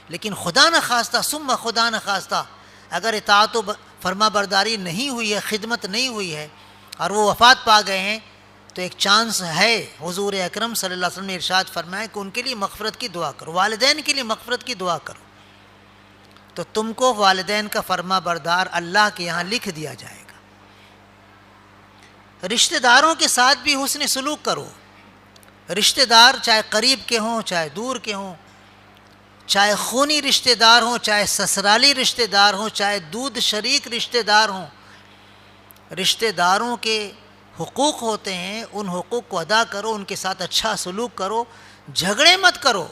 لیکن خدا نخواستہ ثم خدا نخواستہ اگر اطاعت و فرما برداری نہیں ہوئی ہے، خدمت نہیں ہوئی ہے اور وہ وفات پا گئے ہیں تو ایک چانس ہے۔ حضور اکرم صلی اللہ علیہ وسلم نے ارشاد فرمایا کہ ان کے لیے مغفرت کی دعا کرو، والدین کے لیے مغفرت کی دعا کرو، تو تم کو والدین کا فرما بردار اللہ کے یہاں لکھ دیا جائے گا۔ رشتہ داروں کے ساتھ بھی حسن سلوک کرو۔ رشتہ دار چاہے قریب کے ہوں چاہے دور کے ہوں، چاہے خونی رشتہ دار ہوں چاہے سسرالی رشتہ دار ہوں چاہے دودھ شریک رشتہ دار ہوں، رشتہ داروں کے حقوق ہوتے ہیں، ان حقوق کو ادا کرو، ان کے ساتھ اچھا سلوک کرو، جھگڑے مت کرو۔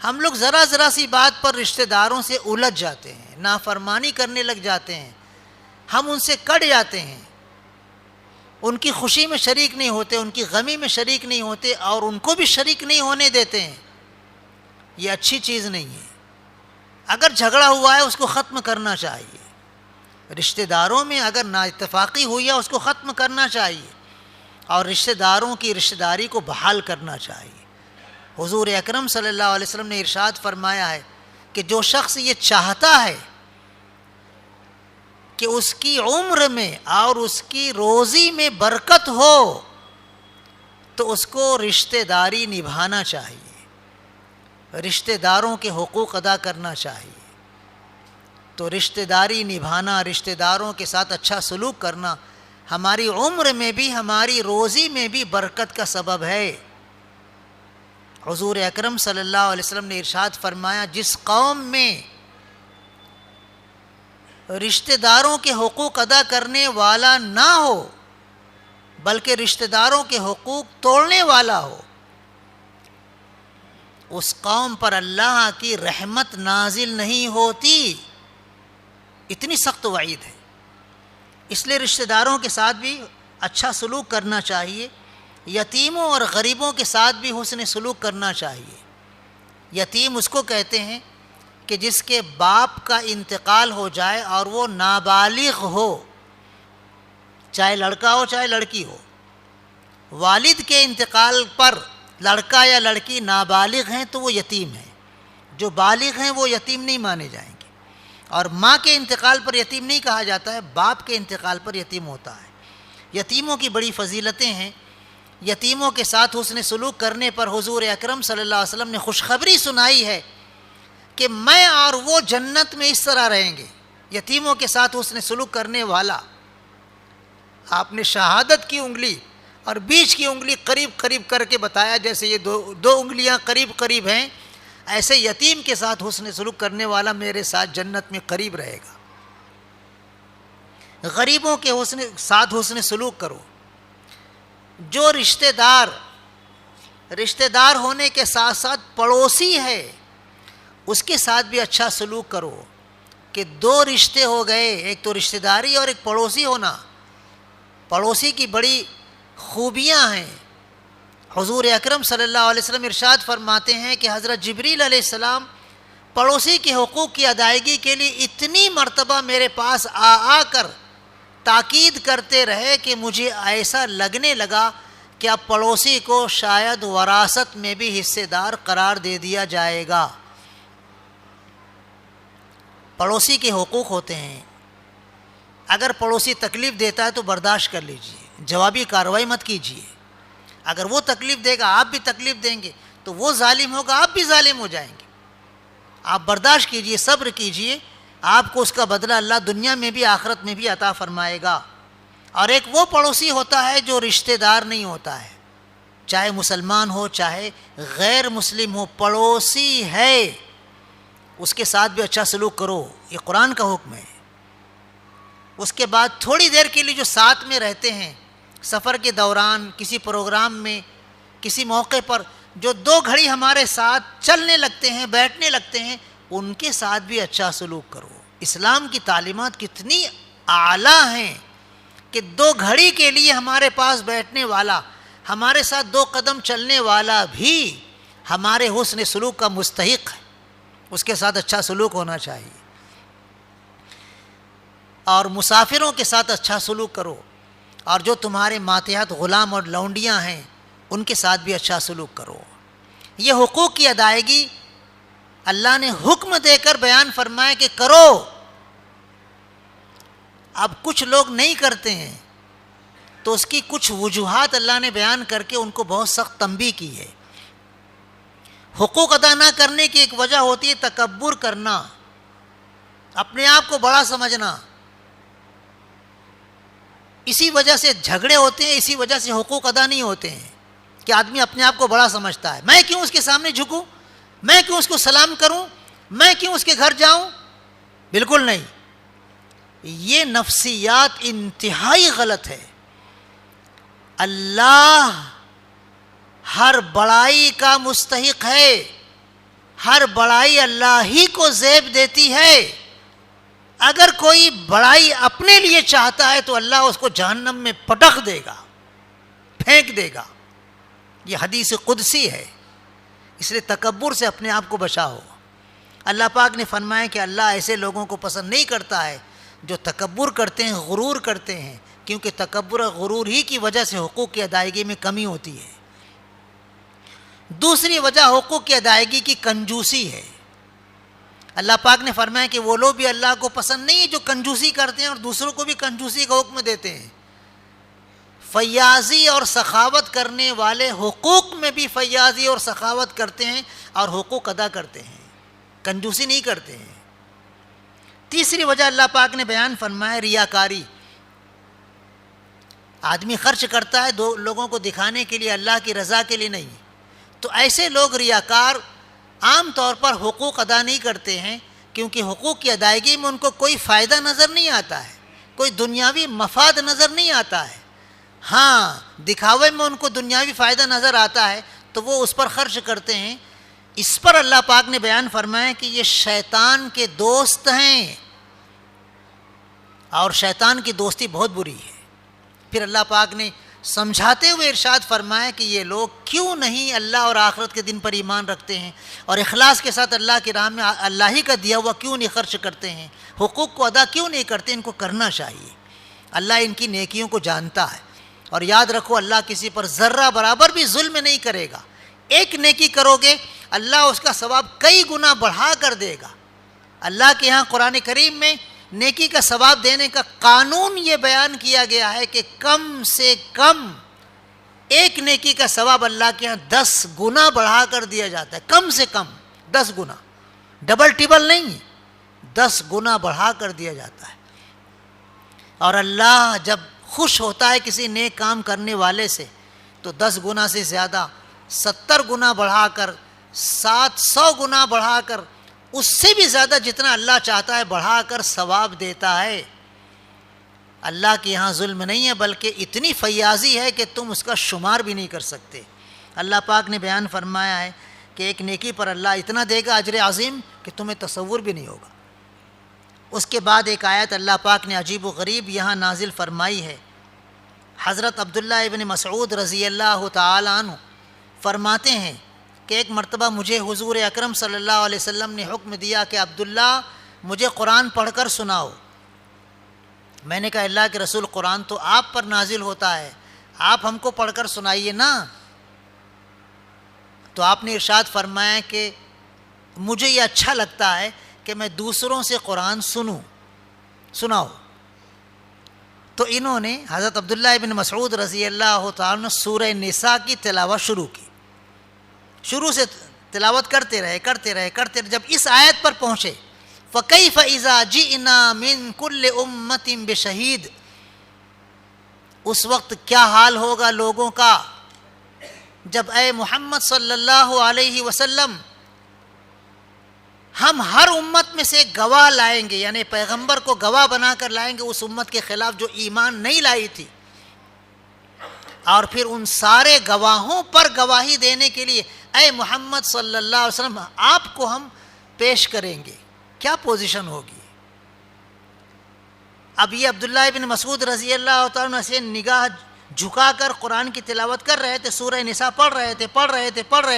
ہم لوگ ذرا سی بات پر رشتہ داروں سے الجھ جاتے ہیں، نافرمانی کرنے لگ جاتے ہیں، ہم ان سے کٹ جاتے ہیں، ان کی خوشی میں شریک نہیں ہوتے، ان کی غمی میں شریک نہیں ہوتے اور ان کو بھی شریک نہیں ہونے دیتے ہیں۔ یہ اچھی چیز نہیں ہے۔ اگر جھگڑا ہوا ہے اس کو ختم کرنا چاہیے، رشتہ داروں میں اگر نااتفاقی ہوئی ہے اس کو ختم کرنا چاہیے اور رشتہ داروں کی رشتہ داری کو بحال کرنا چاہیے۔ حضور اکرم صلی اللہ علیہ وسلم نے ارشاد فرمایا ہے کہ جو شخص یہ چاہتا ہے کہ اس کی عمر میں اور اس کی روزی میں برکت ہو تو اس کو رشتہ داری نبھانا چاہیے، رشتہ داروں کے حقوق ادا کرنا چاہیے۔ تو رشتہ داری نبھانا، رشتہ داروں کے ساتھ اچھا سلوک کرنا ہماری عمر میں بھی ہماری روزی میں بھی برکت کا سبب ہے۔ حضور اکرم صلی اللہ علیہ وسلم نے ارشاد فرمایا جس قوم میں رشتہ داروں کے حقوق ادا کرنے والا نہ ہو بلکہ رشتہ داروں کے حقوق توڑنے والا ہو، اس قوم پر اللہ کی رحمت نازل نہیں ہوتی۔ اتنی سخت وعید ہے۔ اس لیے رشتہ داروں کے ساتھ بھی اچھا سلوک کرنا چاہیے، یتیموں اور غریبوں کے ساتھ بھی حسن سلوک کرنا چاہیے۔ یتیم اس کو کہتے ہیں کہ جس کے باپ کا انتقال ہو جائے اور وہ نابالغ ہو، چاہے لڑکا ہو چاہے لڑکی ہو، والد کے انتقال پر لڑکا یا لڑکی نابالغ ہیں تو وہ یتیم ہیں۔ جو بالغ ہیں وہ یتیم نہیں مانے جائیں گے، اور ماں کے انتقال پر یتیم نہیں کہا جاتا ہے، باپ کے انتقال پر یتیم ہوتا ہے۔ یتیموں کی بڑی فضیلتیں ہیں۔ یتیموں کے ساتھ حسن سلوک کرنے پر حضور اکرم صلی اللہ علیہ وسلم نے خوشخبری سنائی ہے کہ میں اور وہ جنت میں اس طرح رہیں گے۔ یتیموں کے ساتھ حسن سلوک کرنے والا، آپ نے شہادت کی انگلی اور بیچ کی انگلی قریب قریب کر کے بتایا، جیسے یہ دو انگلیاں قریب قریب ہیں، ایسے یتیم کے ساتھ حسن سلوک کرنے والا میرے ساتھ جنت میں قریب رہے گا۔ غریبوں کے ساتھ حسن سلوک کرو۔ جو رشتہ دار ہونے کے ساتھ ساتھ پڑوسی ہے، اس کے ساتھ بھی اچھا سلوک کرو۔ کہ دو رشتے ہو گئے، ایک تو رشتہ داری اور ایک پڑوسی ہونا۔ پڑوسی کی بڑی خوبیاں ہیں۔ حضور اکرم صلی اللہ علیہ وسلم ارشاد فرماتے ہیں کہ حضرت جبریل علیہ السلام پڑوسی کے حقوق کی ادائیگی کے لیے اتنی مرتبہ میرے پاس آ کر تاکید کرتے رہے کہ مجھے ایسا لگنے لگا کہ اب پڑوسی کو شاید وراثت میں بھی حصے دار قرار دے دیا جائے گا۔ پڑوسی کے حقوق ہوتے ہیں۔ اگر پڑوسی تکلیف دیتا ہے تو برداشت کر لیجئے، جوابی کارروائی مت کیجئے۔ اگر وہ تکلیف دے گا آپ بھی تکلیف دیں گے، تو وہ ظالم ہوگا آپ بھی ظالم ہو جائیں گے۔ آپ برداشت کیجئے، صبر کیجئے، آپ کو اس کا بدلہ اللہ دنیا میں بھی آخرت میں بھی عطا فرمائے گا۔ اور ایک وہ پڑوسی ہوتا ہے جو رشتہ دار نہیں ہوتا ہے، چاہے مسلمان ہو چاہے غیر مسلم ہو، پڑوسی ہے، اس کے ساتھ بھی اچھا سلوک کرو، یہ قرآن کا حکم ہے۔ اس کے بعد تھوڑی دیر کے لیے جو ساتھ میں رہتے ہیں، سفر کے دوران، کسی پروگرام میں، کسی موقع پر جو 2 گھڑی ہمارے ساتھ چلنے لگتے ہیں، بیٹھنے لگتے ہیں، ان کے ساتھ بھی اچھا سلوک کرو۔ اسلام کی تعلیمات کتنی اعلیٰ ہیں کہ 2 گھڑی کے لیے ہمارے پاس بیٹھنے والا، ہمارے ساتھ 2 قدم چلنے والا بھی ہمارے حسن سلوک کا مستحق ہے، اس کے ساتھ اچھا سلوک ہونا چاہیے۔ اور مسافروں کے ساتھ اچھا سلوک کرو، اور جو تمہارے ماتحت غلام اور لونڈیاں ہیں ان کے ساتھ بھی اچھا سلوک کرو۔ یہ حقوق کی ادائیگی اللہ نے حکم دے کر بیان فرمایا کہ کرو۔ اب کچھ لوگ نہیں کرتے ہیں تو اس کی کچھ وجوہات اللہ نے بیان کر کے ان کو بہت سخت تنبیہ کی ہے۔ حقوق ادا نہ کرنے کی ایک وجہ ہوتی ہے تکبر کرنا، اپنے آپ کو بڑا سمجھنا۔ اسی وجہ سے جھگڑے ہوتے ہیں، اسی وجہ سے حقوق ادا نہیں ہوتے ہیں کہ آدمی اپنے آپ کو بڑا سمجھتا ہے۔ میں کیوں اس کے سامنے جھکوں؟ میں کیوں اس کو سلام کروں؟ میں کیوں اس کے گھر جاؤں؟ بالکل نہیں، یہ نفسیات انتہائی غلط ہے۔ اللہ ہر بڑائی کا مستحق ہے، ہر بڑائی اللہ ہی کو زیب دیتی ہے۔ اگر کوئی بڑائی اپنے لیے چاہتا ہے تو اللہ اس کو جہنم میں پٹخ دے گا، پھینک دے گا۔ یہ حدیث قدسی ہے، اس لیے تکبر سے اپنے آپ کو بچاؤ۔ اللہ پاک نے فرمایا کہ اللہ ایسے لوگوں کو پسند نہیں کرتا ہے جو تکبر کرتے ہیں، غرور کرتے ہیں، کیونکہ تکبر اور غرور ہی کی وجہ سے حقوق کی ادائیگی میں کمی ہوتی ہے۔ دوسری وجہ حقوق کی ادائیگی کی کنجوسی ہے۔ اللہ پاک نے فرمایا کہ وہ لوگ بھی اللہ کو پسند نہیں ہے جو کنجوسی کرتے ہیں اور دوسروں کو بھی کنجوسی کا حکم دیتے ہیں۔ فیاضی اور سخاوت کرنے والے حقوق میں بھی فیاضی اور سخاوت کرتے ہیں اور حقوق ادا کرتے ہیں، کنجوسی نہیں کرتے ہیں۔ تیسری وجہ اللہ پاک نے بیان فرمایا ریاکاری۔ آدمی خرچ کرتا ہے لوگوں کو دکھانے کے لیے، اللہ کی رضا کے لیے نہیں۔ تو ایسے لوگ ریاکار عام طور پر حقوق ادا نہیں کرتے ہیں، کیونکہ حقوق کی ادائیگی میں ان کو کوئی فائدہ نظر نہیں آتا ہے، کوئی دنیاوی مفاد نظر نہیں آتا ہے۔ ہاں، دکھاوے میں ان کو دنیاوی فائدہ نظر آتا ہے تو وہ اس پر خرچ کرتے ہیں۔ اس پر اللہ پاک نے بیان فرمایا کہ یہ شیطان کے دوست ہیں، اور شیطان کی دوستی بہت بری ہے۔ پھر اللہ پاک نے سمجھاتے ہوئے ارشاد فرمایا کہ یہ لوگ کیوں نہیں اللہ اور آخرت کے دن پر ایمان رکھتے ہیں اور اخلاص کے ساتھ اللہ کی راہ میں اللہ ہی کا دیا ہوا کیوں نہیں خرچ کرتے ہیں، حقوق کو ادا کیوں نہیں کرتے۔ ان کو کرنا چاہیے، اللہ ان کی نیکیوں کو جانتا ہے۔ اور یاد رکھو، اللہ کسی پر ذرہ برابر بھی ظلم نہیں کرے گا۔ ایک نیکی کرو گے اللہ اس کا ثواب کئی گنا بڑھا کر دے گا۔ اللہ کے ہاں قرآن کریم میں نیکی کا ثواب دینے کا قانون یہ بیان کیا گیا ہے کہ کم سے کم ایک نیکی کا ثواب اللہ کے ہاں 10 گنا بڑھا کر دیا جاتا ہے، کم سے کم 10 گنا، ڈبل ٹیبل نہیں، 10 گنا بڑھا کر دیا جاتا ہے۔ اور اللہ جب خوش ہوتا ہے کسی نیک کام کرنے والے سے تو 10 گنا سے زیادہ 70 گنا بڑھا کر، 700 گنا بڑھا کر، اس سے بھی زیادہ جتنا اللہ چاہتا ہے بڑھا کر ثواب دیتا ہے۔ اللہ کے یہاں ظلم نہیں ہے، بلکہ اتنی فیاضی ہے کہ تم اس کا شمار بھی نہیں کر سکتے۔ اللہ پاک نے بیان فرمایا ہے کہ ایک نیکی پر اللہ اتنا دے گا اجر عظیم کہ تمہیں تصور بھی نہیں ہوگا۔ اس کے بعد ایک آیت اللہ پاک نے عجیب و غریب یہاں نازل فرمائی ہے۔ حضرت عبداللہ ابن مسعود رضی اللہ تعالی عنہ فرماتے ہیں کہ ایک مرتبہ مجھے حضور اکرم صلی اللہ علیہ وسلم نے حکم دیا کہ عبداللہ مجھے قرآن پڑھ کر سناؤ۔ میں نے کہا اللہ کے رسول قرآن تو آپ پر نازل ہوتا ہے، آپ ہم کو پڑھ کر سنائیے نا۔ تو آپ نے ارشاد فرمایا کہ مجھے یہ اچھا لگتا ہے کہ میں دوسروں سے قرآن سناؤ۔ تو انہوں نے حضرت عبداللہ ابن مسعود رضی اللہ تعالیٰ عنہ سورہ نساء کی تلاوت شروع کی، شروع سے تلاوت کرتے رہے جب اس آیت پر پہنچے فَكَيْفَ إِذَا جِئْنَا مِن كُلِّ أُمَّةٍ بِشَهِيدٍ، اس وقت کیا حال ہوگا لوگوں کا جب اے محمد صلی اللہ علیہ وسلم ہم ہر امت میں سے گواہ لائیں گے، یعنی پیغمبر کو گواہ بنا کر لائیں گے اس امت کے خلاف جو ایمان نہیں لائی تھی، اور پھر ان سارے گواہوں پر گواہی دینے کے لیے اے محمد صلی اللہ علیہ وسلم آپ کو ہم پیش کریں گے۔ کیا پوزیشن ہوگی؟ اب یہ عبداللہ ابن مسعود رضی اللہ تعالیٰ عنہ سے نگاہ جھکا کر قرآن کی تلاوت کر رہے تھے، سورہ نساء پڑھ رہے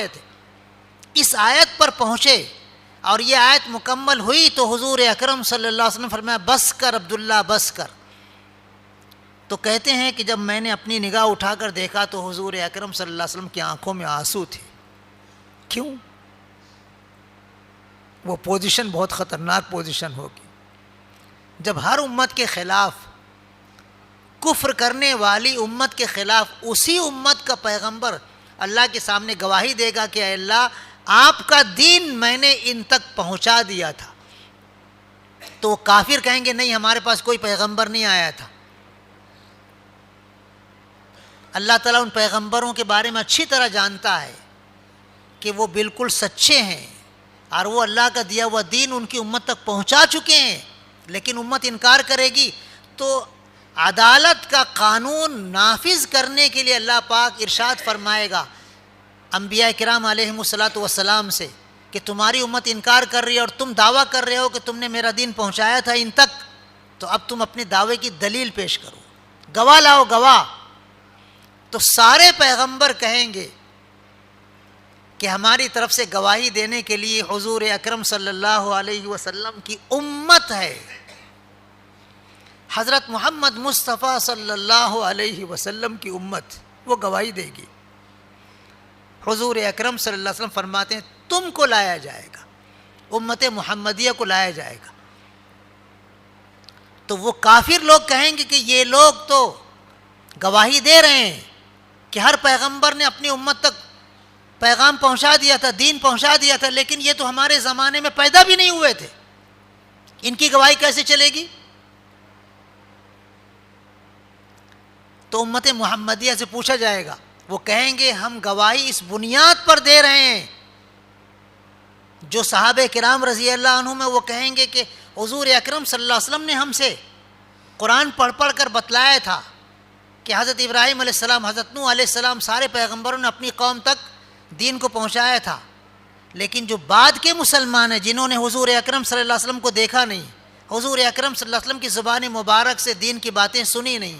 تھے، اس آیت پر پہنچے اور یہ آیت مکمل ہوئی تو حضور اکرم صلی اللہ علیہ وسلم فرمایا بس کر عبداللہ بس کر۔ تو کہتے ہیں کہ جب میں نے اپنی نگاہ اٹھا کر دیکھا تو حضور اکرم صلی اللہ علیہ وسلم کی آنکھوں میں آنسو تھے۔ کیوں؟ وہ پوزیشن بہت خطرناک پوزیشن ہوگی جب ہر امت کے خلاف، کفر کرنے والی امت کے خلاف اسی امت کا پیغمبر اللہ کے سامنے گواہی دے گا کہ اے اللہ آپ کا دین میں نے ان تک پہنچا دیا تھا، تو کافر کہیں گے نہیں ہمارے پاس کوئی پیغمبر نہیں آیا تھا۔ اللہ تعالیٰ ان پیغمبروں کے بارے میں اچھی طرح جانتا ہے کہ وہ بالکل سچے ہیں اور وہ اللہ کا دیا ہوا دین ان کی امت تک پہنچا چکے ہیں، لیکن امت انکار کرے گی تو عدالت کا قانون نافذ کرنے کے لیے اللہ پاک ارشاد فرمائے گا انبیاء کرام علیہم الصلاۃ والسلام سے کہ تمہاری امت انکار کر رہی ہے اور تم دعویٰ کر رہے ہو کہ تم نے میرا دین پہنچایا تھا ان تک، تو اب تم اپنے دعوے کی دلیل پیش کرو، گواہ لاؤ گواہ۔ تو سارے پیغمبر کہیں گے کہ ہماری طرف سے گواہی دینے کے لیے حضور اکرم صلی اللہ علیہ وسلم کی امت ہے، حضرت محمد مصطفیٰ صلی اللہ علیہ وسلم کی امت، وہ گواہی دے گی۔ حضور اکرم صلی اللہ علیہ وسلم فرماتے ہیں تم کو لایا جائے گا، امت محمدیہ کو لایا جائے گا۔ تو وہ کافر لوگ کہیں گے کہ یہ لوگ تو گواہی دے رہے ہیں کہ ہر پیغمبر نے اپنی امت تک پیغام پہنچا دیا تھا، دین پہنچا دیا تھا، لیکن یہ تو ہمارے زمانے میں پیدا بھی نہیں ہوئے تھے، ان کی گواہی کیسے چلے گی؟ تو امت محمدیہ سے پوچھا جائے گا، وہ کہیں گے ہم گواہی اس بنیاد پر دے رہے ہیں، جو صحابہ کرام رضی اللہ عنہ میں وہ کہیں گے کہ حضور اکرم صلی اللہ علیہ وسلم نے ہم سے قرآن پڑھ پڑھ کر بتلایا تھا کہ حضرت ابراہیم علیہ السلام، حضرت نوح علیہ السلام، سارے پیغمبروں نے اپنی قوم تک دین کو پہنچایا تھا، لیکن جو بعد کے مسلمان ہیں جنہوں نے حضور اکرم صلی اللہ علیہ وسلم کو دیکھا نہیں، حضور اکرم صلی اللہ علیہ وسلم کی زبان مبارک سے دین کی باتیں سنی نہیں،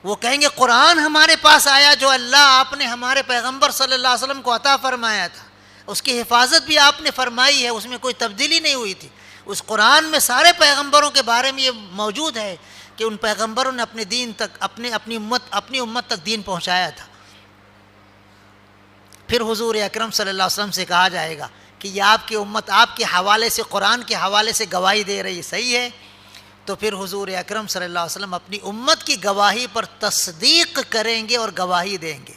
وہ کہیں گے قرآن ہمارے پاس آیا جو اللہ آپ نے ہمارے پیغمبر صلی اللہ علیہ وسلم کو عطا فرمایا تھا، اس کی حفاظت بھی آپ نے فرمائی ہے، اس میں کوئی تبدیلی نہیں ہوئی تھی، اس قرآن میں سارے پیغمبروں کے بارے میں یہ موجود ہے کہ ان پیغمبروں نے اپنے دین تک اپنی امت تک دین پہنچایا تھا۔ پھر حضور اکرم صلی اللہ علیہ وسلم سے کہا جائے گا کہ یہ آپ کی امت آپ کے حوالے سے، قرآن کے حوالے سے گواہی دے رہی، صحیح ہے؟ تو پھر حضور اکرم صلی اللہ علیہ وسلم اپنی امت کی گواہی پر تصدیق کریں گے اور گواہی دیں گے۔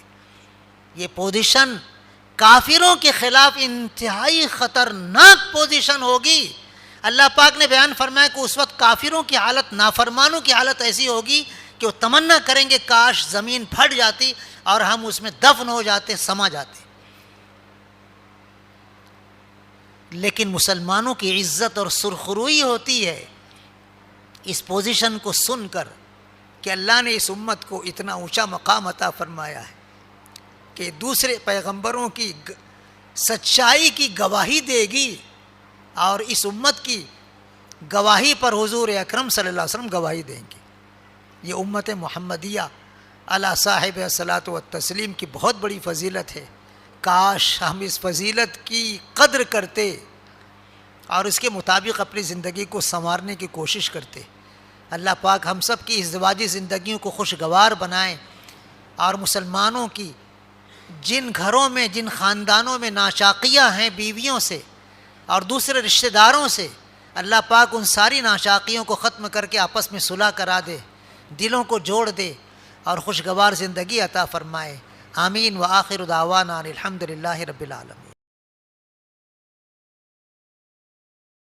یہ پوزیشن کافروں کے خلاف انتہائی خطرناک پوزیشن ہوگی۔ اللہ پاک نے بیان فرمایا کہ اس وقت کافروں کی حالت، نافرمانوں کی حالت ایسی ہوگی کہ وہ تمنا کریں گے کاش زمین پھٹ جاتی اور ہم اس میں دفن ہو جاتے، سما جاتے۔ لیکن مسلمانوں کی عزت اور سرخروئی ہوتی ہے اس پوزیشن کو سن کر کہ اللہ نے اس امت کو اتنا اونچا مقام عطا فرمایا ہے کہ دوسرے پیغمبروں کی سچائی کی گواہی دے گی، اور اس امت کی گواہی پر حضور اکرم صلی اللہ علیہ وسلم گواہی دیں گے۔ یہ امت محمدیہ علی صاحب الصلاۃ والتسلیم کی بہت بڑی فضیلت ہے۔ کاش ہم اس فضیلت کی قدر کرتے اور اس کے مطابق اپنی زندگی کو سنوارنے کی کوشش کرتے۔ اللہ پاک ہم سب کی ازدواجی زندگیوں کو خوشگوار بنائیں، اور مسلمانوں کی جن گھروں میں، جن خاندانوں میں ناشاکیاں ہیں بیویوں سے اور دوسرے رشتہ داروں سے، اللہ پاک ان ساری ناشاکیوں کو ختم کر کے آپس میں صلح کرا دے، دلوں کو جوڑ دے اور خوشگوار زندگی عطا فرمائے۔ آمین۔ وآخر دعوانا الحمد للہ رب العالمین۔